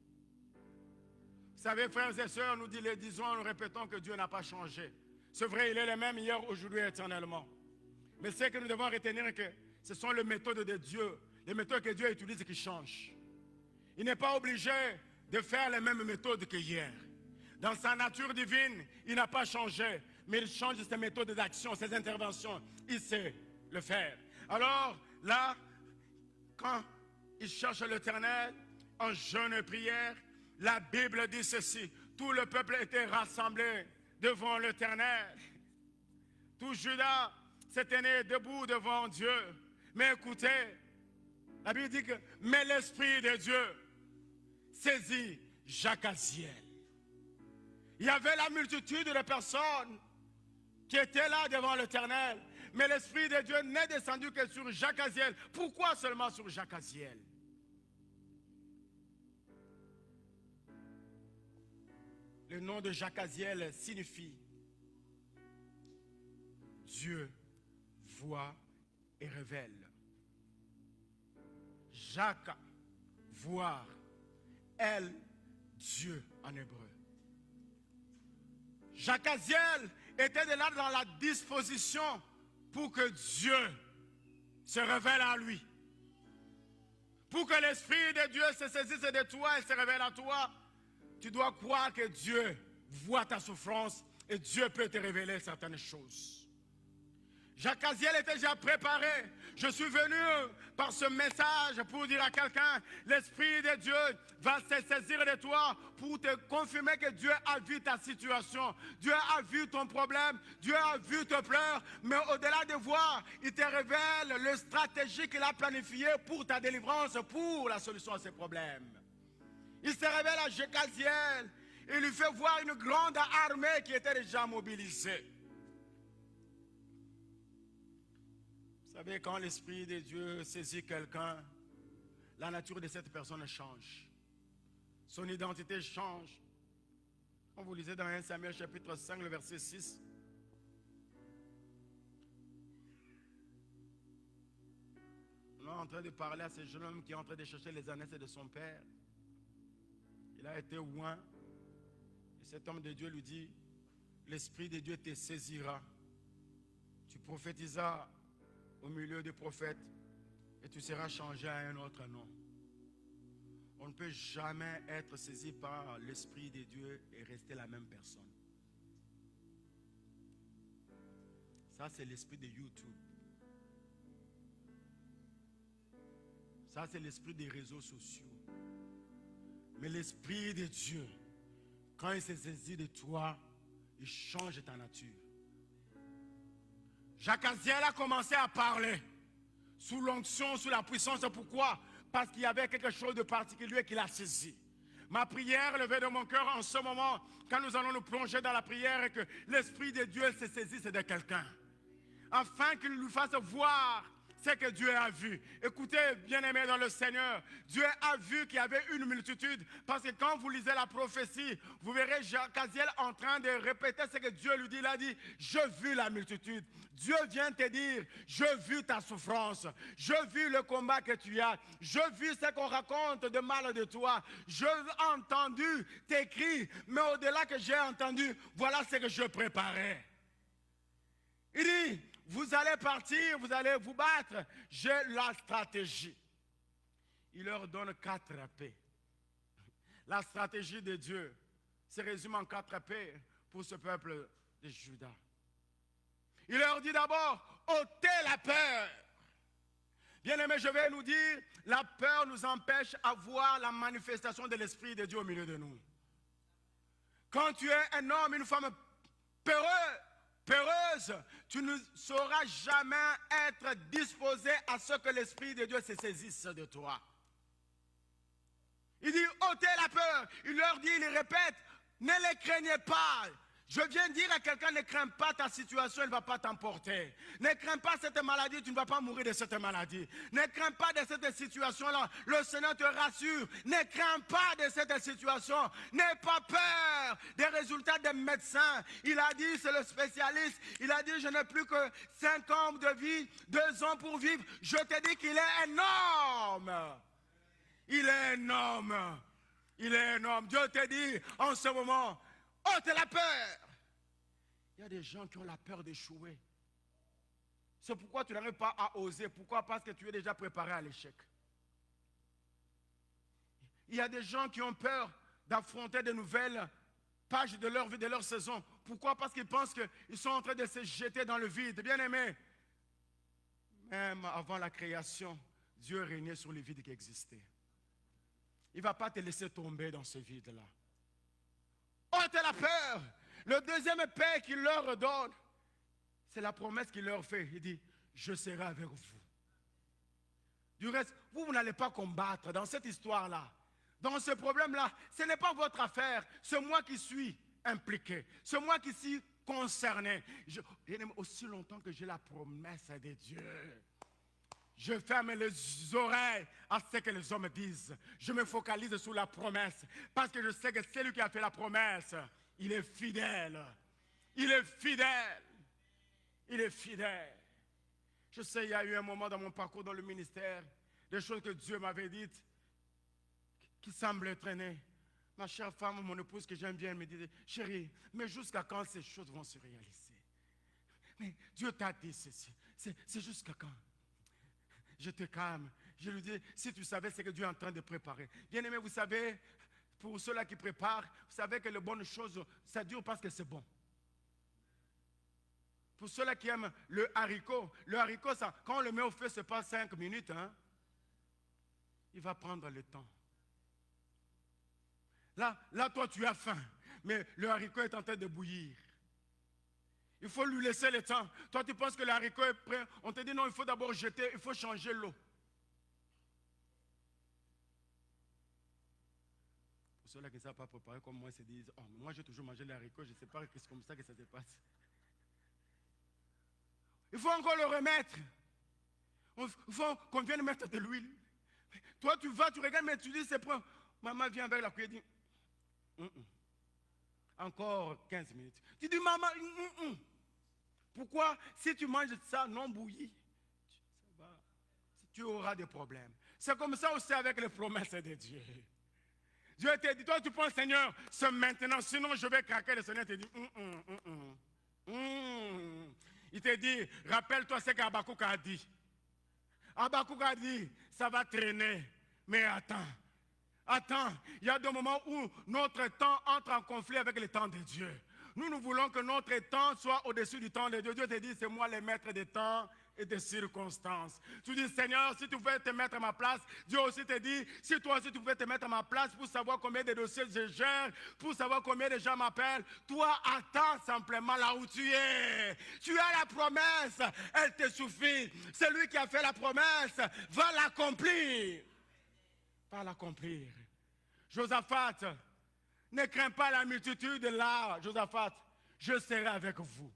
Vous savez, frères et sœurs, nous disons, nous répétons que Dieu n'a pas changé. C'est vrai, il est le même hier, aujourd'hui, éternellement. Mais ce que nous devons retenir, que ce sont les méthodes de Dieu, les méthodes que Dieu utilise qui changent. Il n'est pas obligé de faire les mêmes méthodes que hier. Dans sa nature divine, il n'a pas changé, mais il change ses méthodes d'action, ses interventions. Il sait le faire. Alors, là, quand il cherche l'Éternel, en jeûne et prière, la Bible dit ceci. Tout le peuple était rassemblé devant l'Éternel. Tout Juda s'était né debout devant Dieu. Mais écoutez, la Bible dit que, mais l'Esprit de Dieu saisit Jacaziel. Il y avait la multitude de personnes qui étaient là devant l'Éternel. Mais l'Esprit de Dieu n'est descendu que sur Jacaziel. Pourquoi seulement sur Jacaziel? Le nom de Jacaziel signifie Dieu voit et révèle. Jacques, voir, elle, Dieu en hébreu. Jacaziel était de là dans la disposition pour que Dieu se révèle à lui. Pour que l'Esprit de Dieu se saisisse de toi et se révèle à toi, tu dois croire que Dieu voit ta souffrance et Dieu peut te révéler certaines choses. Jacaziel était déjà préparé. Je suis venu par ce message pour dire à quelqu'un, l'Esprit de Dieu va se saisir de toi pour te confirmer que Dieu a vu ta situation. Dieu a vu ton problème. Dieu a vu tes pleurs. Mais au-delà de voir, il te révèle le stratégie qu'il a planifié pour ta délivrance, pour la solution à ces problèmes. Il se révèle à Jacaziel. Il lui fait voir une grande armée qui était déjà mobilisée. Vous savez, quand l'Esprit de Dieu saisit quelqu'un, la nature de cette personne change. Son identité change. Quand vous lisez dans 1 Samuel chapitre 5, le verset 6, on est en train de parler à ce jeune homme qui est en train de chercher les ânesses de son père. Il a été oint. Et cet homme de Dieu lui dit, l'Esprit de Dieu te saisira. Tu prophétisas au milieu des prophètes et tu seras changé à un autre nom. On ne peut jamais être saisi par l'Esprit de Dieu et rester la même personne. Ça, c'est l'esprit de YouTube. Ça, c'est l'esprit des réseaux sociaux. Mais l'Esprit de Dieu, quand il se saisit de toi, il change ta nature. Jacaziel a commencé à parler sous l'onction, sous la puissance. Pourquoi? Parce qu'il y avait quelque chose de particulier qu'il a saisi. Ma prière levée de mon cœur en ce moment, quand nous allons nous plonger dans la prière et que l'Esprit de Dieu se saisisse de quelqu'un, afin qu'il lui fasse voir ce que Dieu a vu. Écoutez, bien-aimés dans le Seigneur, Dieu a vu qu'il y avait une multitude, parce que quand vous lisez la prophétie, vous verrez Jacaziel en train de répéter ce que Dieu lui dit. Il a dit, je vis la multitude. Dieu vient te dire, je vis ta souffrance, je vis le combat que tu as, je vis ce qu'on raconte de mal de toi, j'ai entendu tes cris, mais au-delà que j'ai entendu, voilà ce que je préparais. Il dit, vous allez partir, vous allez vous battre. J'ai la stratégie. Il leur donne 4 paix. La stratégie de Dieu se résume en 4 paix pour ce peuple de Juda. Il leur dit d'abord, ôtez la peur. Bien-aimés, je vais nous dire, la peur nous empêche à voir la manifestation de l'Esprit de Dieu au milieu de nous. Quand tu es un homme, une femme peureuse, tu ne sauras jamais être disposé à ce que l'Esprit de Dieu se saisisse de toi. Il dit, ôtez la peur. Il leur dit, il répète, ne les craignez pas. Je viens dire à quelqu'un, ne crains pas ta situation, elle ne va pas t'emporter. Ne crains pas cette maladie, tu ne vas pas mourir de cette maladie. Ne crains pas de cette situation-là, le Seigneur te rassure. Ne crains pas de cette situation. N'aie pas peur des résultats des médecins. Il a dit, c'est le spécialiste, il a dit, je n'ai plus que 5 ans de vie, 2 ans pour vivre. Je te dis qu'il est un homme. Il est un homme. Il est un homme. Dieu te dit en ce moment, ôte la peur. Il y a des gens qui ont la peur d'échouer. C'est pourquoi tu n'arrives pas à oser. Pourquoi? Parce que tu es déjà préparé à l'échec. Il y a des gens qui ont peur d'affronter de nouvelles pages de leur vie, de leur saison. Pourquoi? Parce qu'ils pensent qu'ils sont en train de se jeter dans le vide. Bien-aimés, même avant la création, Dieu régnait sur les vides qui existaient. Il ne va pas te laisser tomber dans ce vide-là. Ôte la peur. Le deuxième paix qu'il leur donne, c'est la promesse qu'il leur fait. Il dit, je serai avec vous. Du reste, vous n'allez pas combattre dans cette histoire-là. Dans ce problème-là, ce n'est pas votre affaire. C'est moi qui suis impliqué. C'est moi qui suis concerné. Aussi longtemps que j'ai la promesse de Dieu, je ferme les oreilles à ce que les hommes disent. Je me focalise sur la promesse. Parce que je sais que celui qui a fait la promesse, il est fidèle. Il est fidèle. Il est fidèle. Je sais, il y a eu un moment dans mon parcours dans le ministère, des choses que Dieu m'avait dites, qui semblent traîner. Ma chère femme, mon épouse que j'aime bien, me dit, chérie, mais jusqu'à quand ces choses vont se réaliser? Mais Dieu t'a dit ceci. C'est jusqu'à quand? Je te calme. Je lui dis, si tu savais ce que Dieu est en train de préparer. Bien-aimé, vous savez, pour ceux-là qui préparent, vous savez que les bonnes choses, ça dure parce que c'est bon. Pour ceux-là qui aiment le haricot, ça, quand on le met au feu, ce n'est pas 5 minutes. Hein? Il va prendre le temps. Là, toi, tu as faim, mais le haricot est en train de bouillir. Il faut lui laisser le temps. Toi, tu penses que le haricot est prêt. On te dit non, il faut d'abord jeter, il faut changer l'eau. Pour ceux-là qui ne savent pas préparer comme moi, ils se disent, oh, moi j'ai toujours mangé les haricots, je ne sais pas que c'est comme ça que ça se passe. Il faut encore le remettre. Il faut qu'on vienne mettre de l'huile. Toi, tu vas, tu regardes, mais tu dis, c'est prêt. Maman vient avec la cuillère et dit, encore 15 minutes. Tu dis, maman, pourquoi si tu manges ça non bouilli, tu auras des problèmes. C'est comme ça aussi avec les promesses de Dieu. Dieu te dit, toi tu penses, Seigneur, c'est maintenant, sinon je vais craquer. Le Seigneur te dit, Il te dit, rappelle-toi ce qu'Habakkuk a dit. Habakkuk a dit, ça va traîner, mais attends, il y a des moments où notre temps entre en conflit avec le temps de Dieu. Nous voulons que notre temps soit au-dessus du temps de Dieu. Dieu te dit, c'est moi le maître des temps et des circonstances. Tu dis, Seigneur, si tu pouvais te mettre à ma place, Dieu aussi te dit, si toi aussi tu pouvais te mettre à ma place pour savoir combien de dossiers je gère, pour savoir combien de gens m'appellent, toi attends simplement là où tu es. Tu as la promesse, elle te suffit. Celui qui a fait la promesse va l'accomplir. Va l'accomplir. Josaphat, ne crains pas la multitude là, Josaphat, je serai avec vous.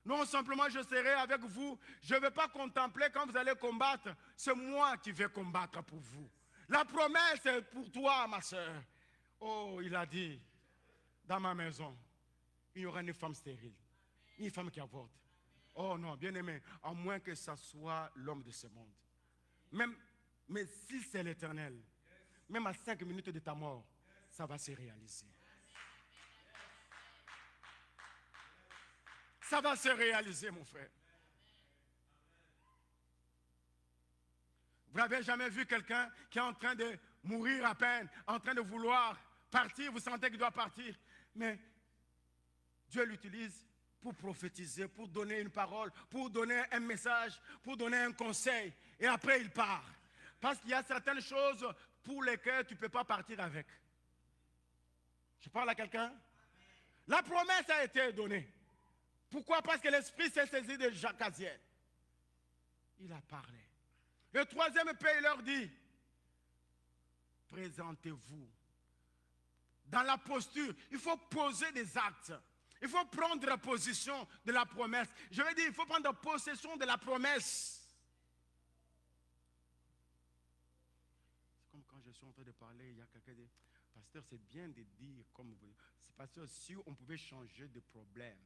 Non simplement je serai avec vous, je ne vais pas contempler quand vous allez combattre, c'est moi qui vais combattre pour vous. La promesse est pour toi, ma soeur. Oh, il a dit, dans ma maison, il n'y aura ni femme stérile, ni femme qui avorte. Oh non, bien aimé, à moins que ce soit l'homme de ce monde. Mais si c'est l'Éternel, même à 5 minutes de ta mort, ça va se réaliser. Ça va se réaliser, mon frère. Vous n'avez jamais vu quelqu'un qui est en train de mourir à peine, en train de vouloir partir, vous sentez qu'il doit partir, mais Dieu l'utilise pour prophétiser, pour donner une parole, pour donner un message, pour donner un conseil, et après il part. Parce qu'il y a certaines choses pour lesquelles tu ne peux pas partir avec. Je parle à quelqu'un? La promesse a été donnée. Pourquoi? Parce que l'esprit s'est saisi de Jacaziel. Il a parlé. Le troisième pays leur dit, présentez-vous. Dans la posture, il faut poser des actes. Il faut prendre position de la promesse. Je veux dire, il faut prendre possession de la promesse. C'est comme quand je suis en train de parler, il y a quelqu'un qui dit, pasteur, c'est bien de dire comme vous voulez. C'est pasteur, si on pouvait changer de problème.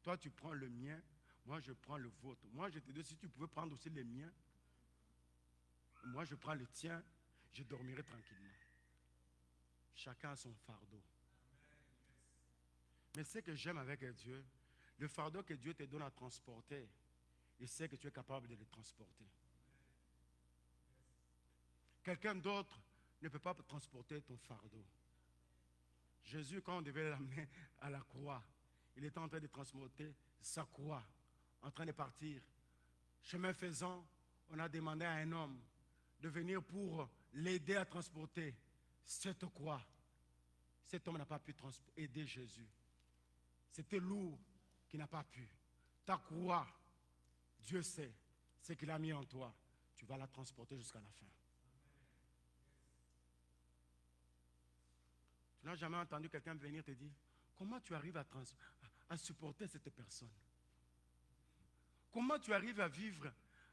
Toi, tu prends le mien, moi, je prends le vôtre. Moi, je te dis, si tu pouvais prendre aussi le mien, moi, je prends le tien, je dormirai tranquillement. Chacun a son fardeau. Mais ce que j'aime avec Dieu, le fardeau que Dieu te donne à transporter, il sait que tu es capable de le transporter. Quelqu'un d'autre ne peut pas transporter ton fardeau. Jésus, quand on devait l'amener à la croix, il était en train de transporter sa croix, en train de partir. Chemin faisant, on a demandé à un homme de venir pour l'aider à transporter cette croix. Cet homme n'a pas pu aider Jésus. C'était lourd qui n'a pas pu. Ta croix, Dieu sait ce qu'il a mis en toi. Tu vas la transporter jusqu'à la fin. Tu n'as jamais entendu quelqu'un venir te dire, comment tu arrives à supporter cette personne? Comment tu arrives à vivre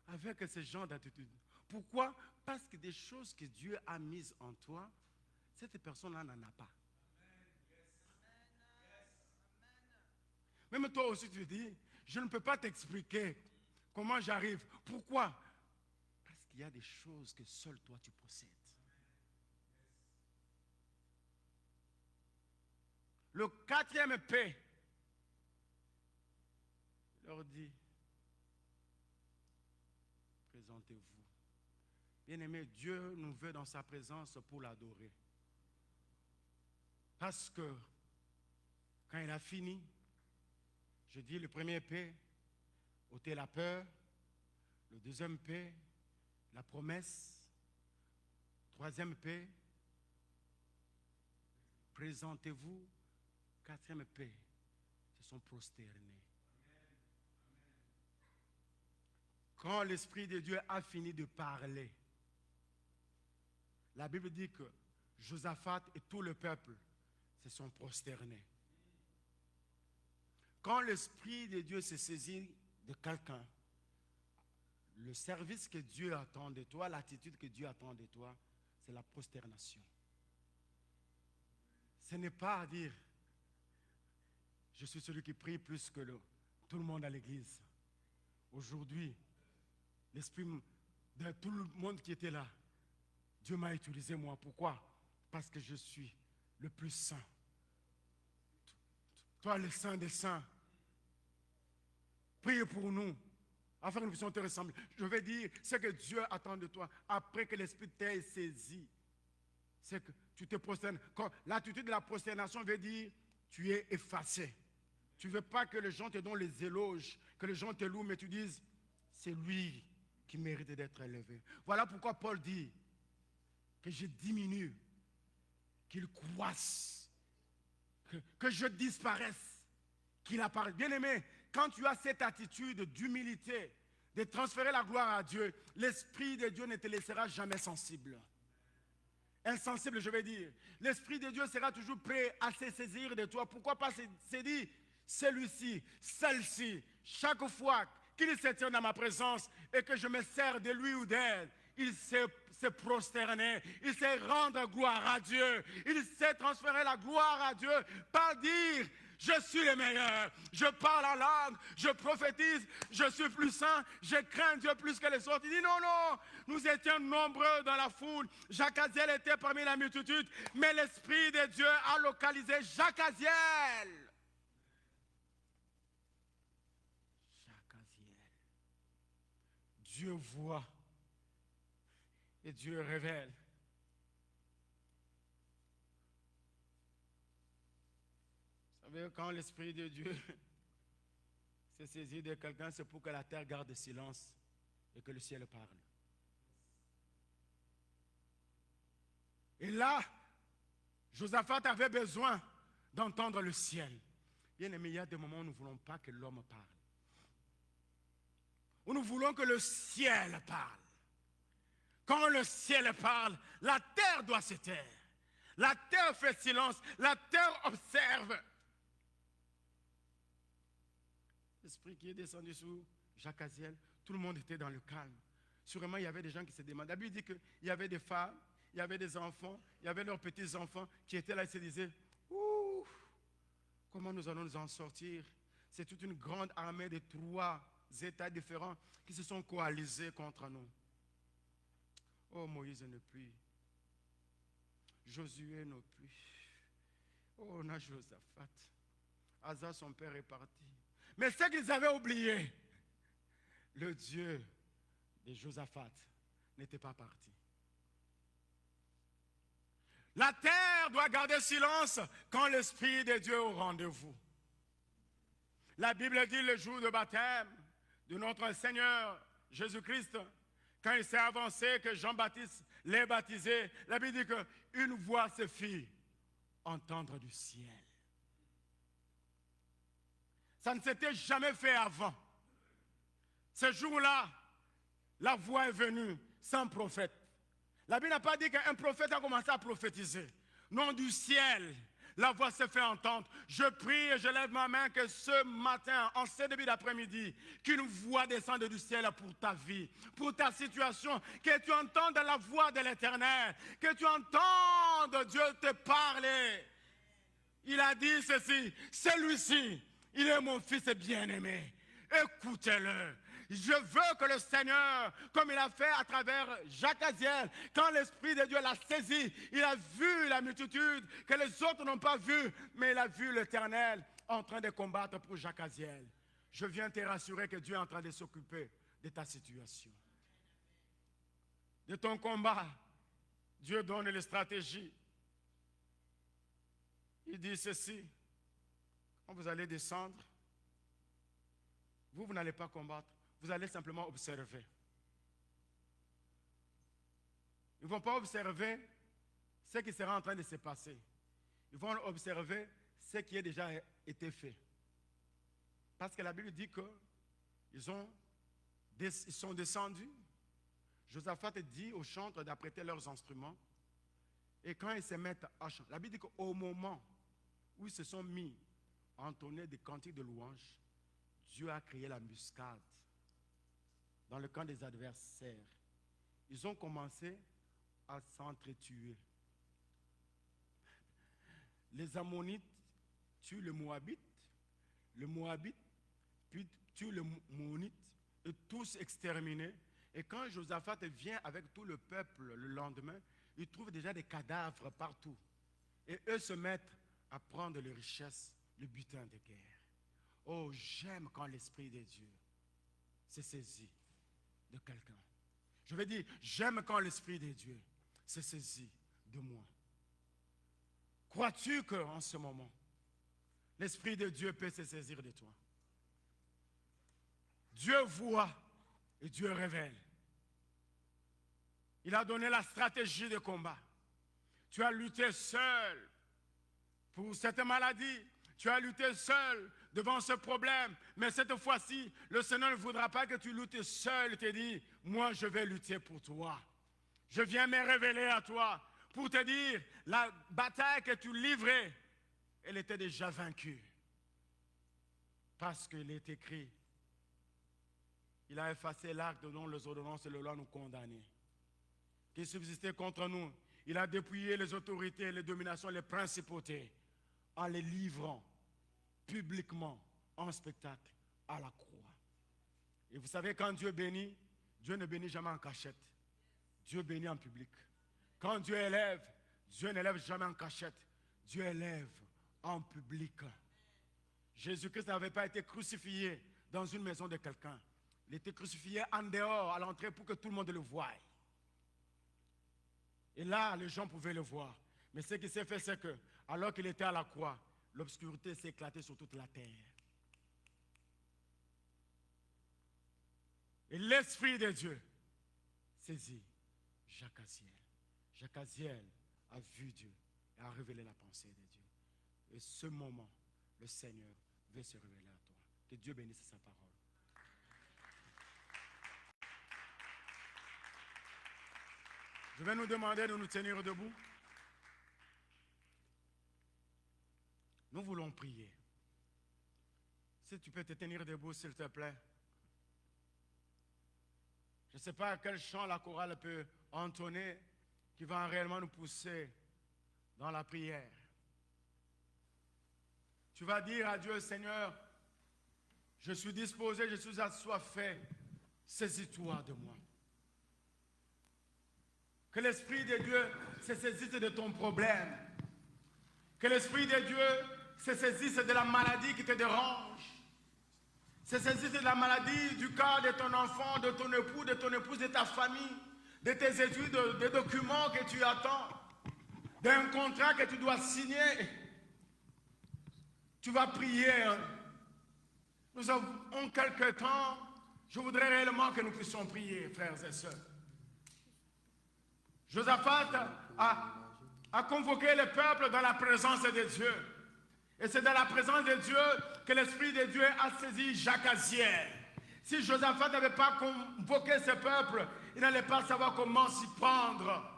avec ce genre d'attitude? Pourquoi? Parce que des choses que Dieu a mises en toi, cette personne-là n'en a pas. Même toi aussi tu dis, je ne peux pas t'expliquer comment j'arrive. Pourquoi? Parce qu'il y a des choses que seul toi tu possèdes. Le quatrième P leur dit, présentez-vous. Bien-aimé, Dieu nous veut dans sa présence pour l'adorer. Parce que quand il a fini, Je dis le premier P, ôtez la peur. Le deuxième P, la promesse. Troisième P, présentez-vous. Quatrième P, se sont prosternés. Quand l'Esprit de Dieu a fini de parler, la Bible dit que Josaphat et tout le peuple se sont prosternés. Quand l'Esprit de Dieu se saisit de quelqu'un, le service que Dieu attend de toi, l'attitude que Dieu attend de toi, c'est la prosternation. Ce n'est pas à dire, je suis celui qui prie plus que tout le monde à l'église. Aujourd'hui, l'Esprit de tout le monde qui était là, Dieu m'a utilisé moi. Pourquoi? Parce que je suis le plus saint. Toi, le saint des saints, priez pour nous, afin que nous puissions te ressembler. Je vais dire ce que Dieu attend de toi après que l'Esprit t'ait saisi. C'est que tu te prosternes. L'attitude de la prosternation veut dire tu es effacé. Tu ne veux pas que les gens te donnent les éloges, que les gens te louent, mais tu dises c'est lui qui mérite d'être élevé. Voilà pourquoi Paul dit que je diminue, qu'il croisse, que je disparaisse, qu'il apparaisse. Bien-aimé, quand tu as cette attitude d'humilité, de transférer la gloire à Dieu, l'Esprit de Dieu ne te laissera jamais sensible. Insensible, je vais dire. L'Esprit de Dieu sera toujours prêt à se saisir de toi. Pourquoi pas se dire, celui-ci, celle-ci, chaque fois qu'il se tient dans ma présence et que je me sers de lui ou d'elle, il sait se prosterner, il sait rendre gloire à Dieu, il sait transférer la gloire à Dieu par dire, je suis le meilleur, je parle en langue, je prophétise, je suis plus saint, je crains Dieu plus que les autres. Il dit non, non, nous étions nombreux dans la foule, Jacaziel était parmi la multitude, mais l'Esprit de Dieu a localisé Jacaziel. Dieu voit et Dieu révèle. Vous savez, quand l'Esprit de Dieu se saisit de quelqu'un, c'est pour que la terre garde silence et que le ciel parle. Et là, Josaphat avait besoin d'entendre le ciel. Bien aimé, il y a des moments où nous ne voulons pas que l'homme parle. Où nous voulons que le ciel parle. Quand le ciel parle, la terre doit se taire. La terre fait silence, la terre observe. L'Esprit qui est descendu sur Jacaziel, tout le monde était dans le calme. Sûrement, il y avait des gens qui se demandaient. La Bible dit qu'il y avait des femmes, il y avait des enfants, il y avait leurs petits-enfants qui étaient là et se disaient, ouh, comment nous allons nous en sortir? C'est toute une grande armée de 3 États différents qui se sont coalisés contre nous. Oh, Moïse ne plus. Josué ne plus. Oh, on a Josaphat. Asa, son père, est parti. Mais ce qu'ils avaient oublié, le Dieu de Josaphat n'était pas parti. La terre doit garder silence quand l'Esprit de Dieu est au rendez-vous. La Bible dit le jour de baptême de notre Seigneur Jésus-Christ, quand il s'est avancé, que Jean-Baptiste l'ait baptisé, la Bible dit qu'une voix se fit entendre du ciel. Ça ne s'était jamais fait avant. Ce jour-là, la voix est venue sans prophète. La Bible n'a pas dit qu'un prophète a commencé à prophétiser. Non, du ciel, la voix s'est fait entendre. Je prie et je lève ma main que ce matin, en ce début d'après-midi, qu'une voix descende du ciel pour ta vie, pour ta situation, que tu entendes la voix de l'Éternel, que tu entendes Dieu te parler. Il a dit ceci, celui-ci, il est mon fils bien-aimé. Écoutez-le. Je veux que le Seigneur, comme il a fait à travers Jacaziel, quand l'Esprit de Dieu l'a saisi, il a vu la multitude que les autres n'ont pas vu, mais il a vu l'Éternel en train de combattre pour Jacaziel. Je viens te rassurer que Dieu est en train de s'occuper de ta situation. De ton combat, Dieu donne les stratégies. Il dit ceci, quand vous allez descendre, vous n'allez pas combattre. Vous allez simplement observer. Ils ne vont pas observer ce qui sera en train de se passer. Ils vont observer ce qui a déjà été fait. Parce que la Bible dit qu'ils sont descendus. Josaphat dit aux chantres d'apprêter leurs instruments. Et quand ils se mettent à chanter, la Bible dit qu'au moment où ils se sont mis à entonner des cantiques de louange, Dieu a créé l'embuscade dans le camp des adversaires. Ils ont commencé à s'entretuer. Les Ammonites tuent le Moabite puis tuent le Monite, et tous exterminés. Et quand Josaphat vient avec tout le peuple le lendemain, il trouve déjà des cadavres partout. Et eux se mettent à prendre les richesses, le butin de guerre. Oh, j'aime quand l'Esprit de Dieu s'est saisi de quelqu'un. Je vais dire, j'aime quand l'Esprit de Dieu s'est saisi de moi. Crois-tu qu'en ce moment, l'Esprit de Dieu peut se saisir de toi? Dieu voit et Dieu révèle. Il a donné la stratégie de combat. Tu as lutté seul pour cette maladie. Tu as lutté seul devant ce problème. Mais cette fois-ci, le Seigneur ne voudra pas que tu luttes seul. Il te dit, moi je vais lutter pour toi. Je viens me révéler à toi pour te dire, la bataille que tu livrais, elle était déjà vaincue. Parce qu'il est écrit, il a effacé l'acte dont les ordonnances et les lois nous condamnaient, qui subsistait contre nous. Il a dépouillé les autorités, les dominations, les principautés, en les livrant publiquement en spectacle à la croix. Et vous savez, quand Dieu bénit, Dieu ne bénit jamais en cachette. Dieu bénit en public. Quand Dieu élève, Dieu n'élève jamais en cachette. Dieu élève en public. Jésus-Christ n'avait pas été crucifié dans une maison de quelqu'un. Il était crucifié en dehors, à l'entrée, pour que tout le monde le voie. Et là, les gens pouvaient le voir. Mais ce qui s'est fait, c'est que, alors qu'il était à la croix, l'obscurité s'est éclatée sur toute la terre. Et l'Esprit de Dieu saisit Jacaziel. Jacaziel a vu Dieu et a révélé la pensée de Dieu. Et ce moment, le Seigneur veut se révéler à toi. Que Dieu bénisse sa parole. Je vais nous demander de nous tenir debout. Nous voulons prier. Si tu peux te tenir debout, s'il te plaît. Je ne sais pas quel chant la chorale peut entonner qui va réellement nous pousser dans la prière. Tu vas dire à Dieu, Seigneur, je suis disposé, je suis assoiffé, saisis-toi de moi. Que l'Esprit de Dieu se saisisse de ton problème. Que l'Esprit de Dieu se saisisse de la maladie qui te dérange. Se saisisse de la maladie du cas de ton enfant, de ton époux, de ton épouse, de ta famille, de tes études, des documents que tu attends, d'un contrat que tu dois signer. Tu vas prier. Nous avons quelques temps. Je voudrais réellement que nous puissions prier, frères et sœurs. Josaphat a convoqué le peuple dans la présence de Dieu. Et c'est dans la présence de Dieu que l'Esprit de Dieu a saisi Jacaziel. Si Josaphat n'avait pas convoqué ce peuple, il n'allait pas savoir comment s'y prendre.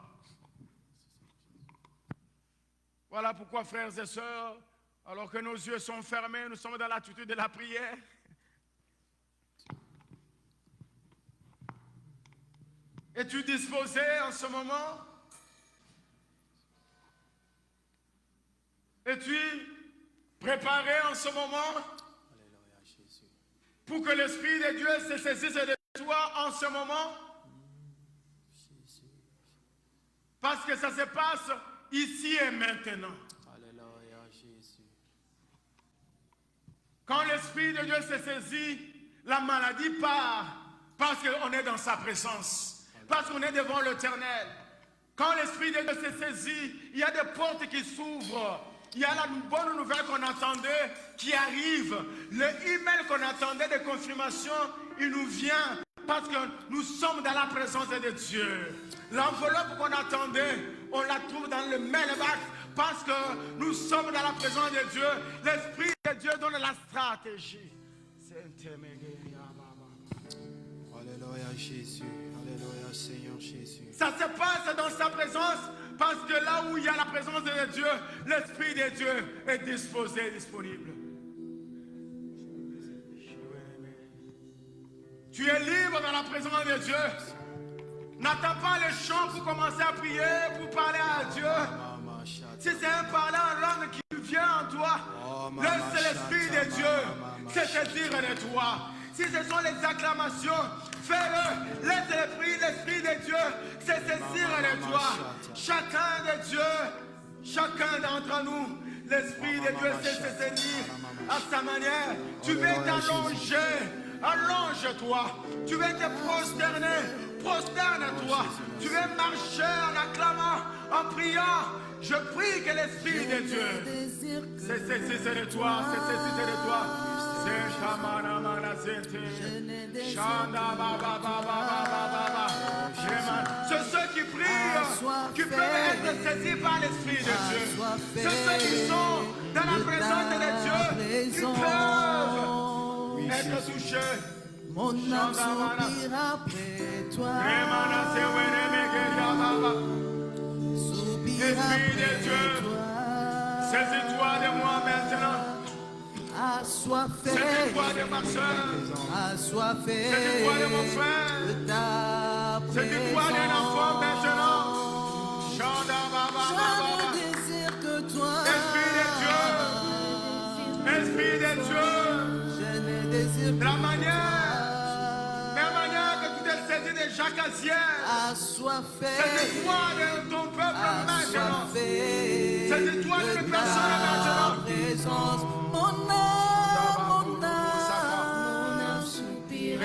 Voilà pourquoi, frères et sœurs, alors que nos yeux sont fermés, nous sommes dans l'attitude de la prière. Es-tu disposé en ce moment? Es-tu préparé en ce moment pour que l'Esprit de Dieu se saisisse de toi en ce moment? Parce que ça se passe ici et maintenant. Quand l'Esprit de Dieu se saisit, la maladie part parce qu'on est dans sa présence. Parce qu'on est devant l'Éternel. Quand l'Esprit de Dieu se saisit, il y a des portes qui s'ouvrent. il y a la bonne nouvelle qu'on attendait qui arrive. Le email qu'on attendait de confirmation, il nous vient parce que nous sommes dans la présence de Dieu. L'enveloppe qu'on attendait, on la trouve dans le mailbox parce que nous sommes dans la présence de Dieu. L'Esprit de Dieu donne la stratégie. Alléluia Jésus. Alléluia Seigneur Jésus. Ça se passe dans sa présence parce que là où il y a la présence de Dieu, l'Esprit de Dieu est disposé, disponible. Tu es libre dans la présence de Dieu. N'attends pas les chants pour commencer à prier, pour parler à Dieu. Si c'est un parler en langue qui vient en toi, laisse l'Esprit de Dieu se saisir de toi. Si ce sont les acclamations, fais-le. Laisse l'Esprit de Dieu se saisir de toi. Chacun de Dieu, chacun d'entre nous, l'Esprit de Dieu sait se saisir à sa manière. Tu veux t'allonger, allonge-toi. Tu veux te prosterner, prosterne-toi. Tu veux marcher en acclamant, en priant. Je prie que l'Esprit de Dieu se saisisse de toi, se saisisse de toi. C'est ceux qui prient, qui peuvent être saisis par l'Esprit de Dieu. C'est ceux qui sont dans la présence de Dieu, qui peuvent être touchés. Mon âme soupire après toi. Soupire après toi. Saisis-toi de moi maintenant. Assoiffé, saisis-toi de ma soeur. Assoiffé, saisis-toi de mon frère. De ta présence. Saisis-toi d'un enfant maintenant. Je ne désire que toi. Esprit de Dieu. Je ne désire que la manière que tu t'es saisi de Jacques. Assoiffé. Saisis-toi de ton peuple maintenant. Saisis-toi de mes personnes maintenant. Mon âme soupire.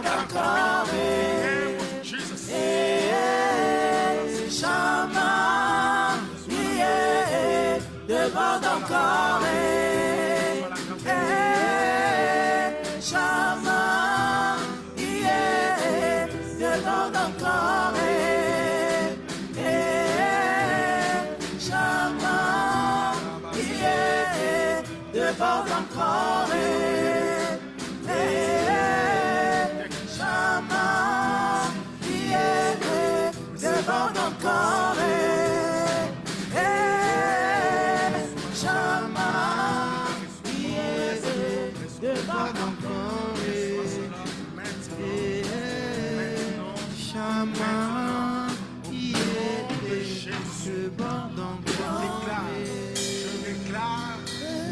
déborde encore. Chama, déborde encore. Chama, déborde encore. Chama, déborde encore. Chama, déborde encore. Chama, déborde encore. Chama, déborde encore.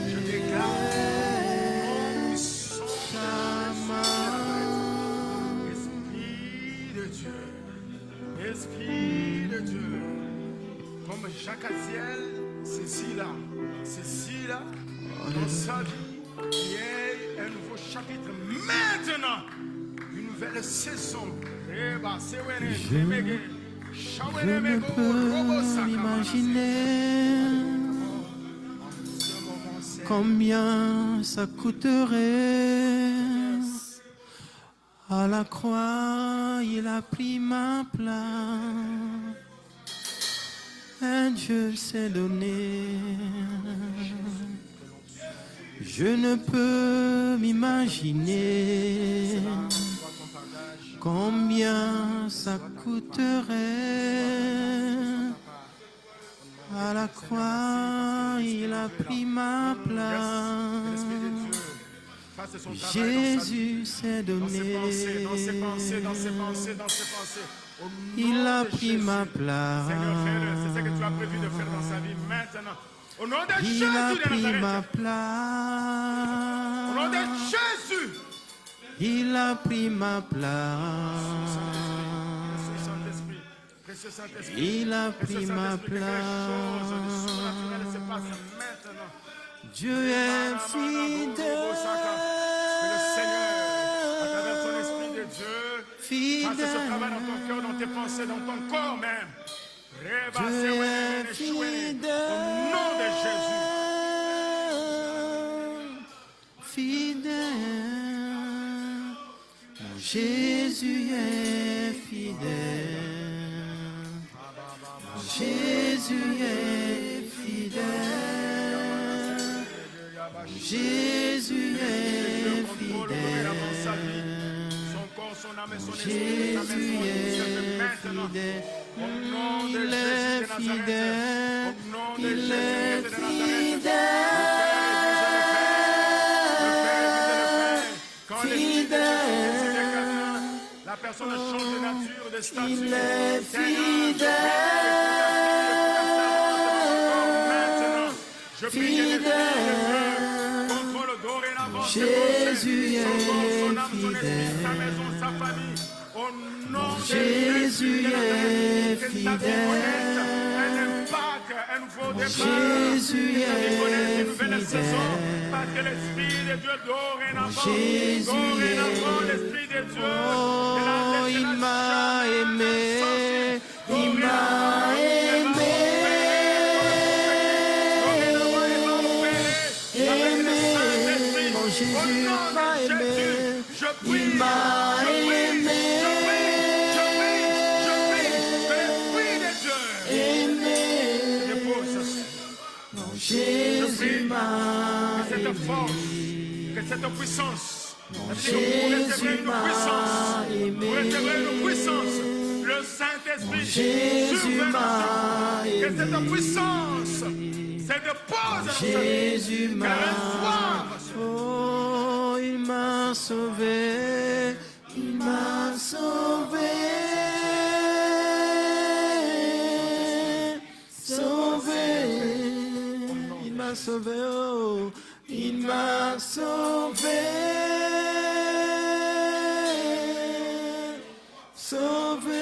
Je déclare, Esprit de Dieu, comme Jacques Aziel, Cécile, dans sa vie, il y a un nouveau chapitre maintenant, une nouvelle saison. Je ne peux m'imaginer combien ça coûterait. À la croix, il a pris ma place. Un Dieu s'est donné. Je ne peux m'imaginer combien ça coûterait. À la croix, il a pris ma place. Jésus s'est donné. Dans ses pensées. Il a pris ma place. Seigneur, fais-le. C'est ce que tu as prévu de faire dans sa vie maintenant. Au nom de Jésus Il a de pris Nazareth. ma place. Au nom de Jésus. Il a pris ma place. Précieux Saint-Esprit. Il a pris ma place. Dieu est fidèle. Le Seigneur, à travers son esprit de Dieu, fasse ce travail dans ton cœur, dans tes pensées, dans ton corps même. Dieu est fidèle. Au nom de Jésus. Fidèle. Mon Jésus est fidèle. Mon Jésus est fidèle. Jésus est fidèle. Jésus est fidèle. Il est fidèle. Il est fidèle. La personne change de nature, de statut. Il est fidèle. Je prie que l'Esprit contrôle dorénavant Jésus est son âme, son esprit, fidèle. sa maison, sa famille. Au nom de Jésus est fidèle. Un impact, un nouveau départ. Jésus est une nouvelle saison. fidèle. Parce que l'Esprit de Dieu dorénavant, Jésus l'Esprit de Dieu. Oh, il m'a aimé. Il m'a aimé. Mon Jésus m'a aimé, il m'a aimé, mon Jésus m'a que cette aimé, force, que cette puissance, mon Jésus m'a aimé, pour recevoir une puissance, le Saint-Esprit Jésus m'a que cette aimé, puissance, cette pause dans sa vie, Jésus m'a reçoive. oh, il m'a sauvé, il m'a sauvé, sauvé, il m'a sauvé, oh, il m'a sauvé, sauvé.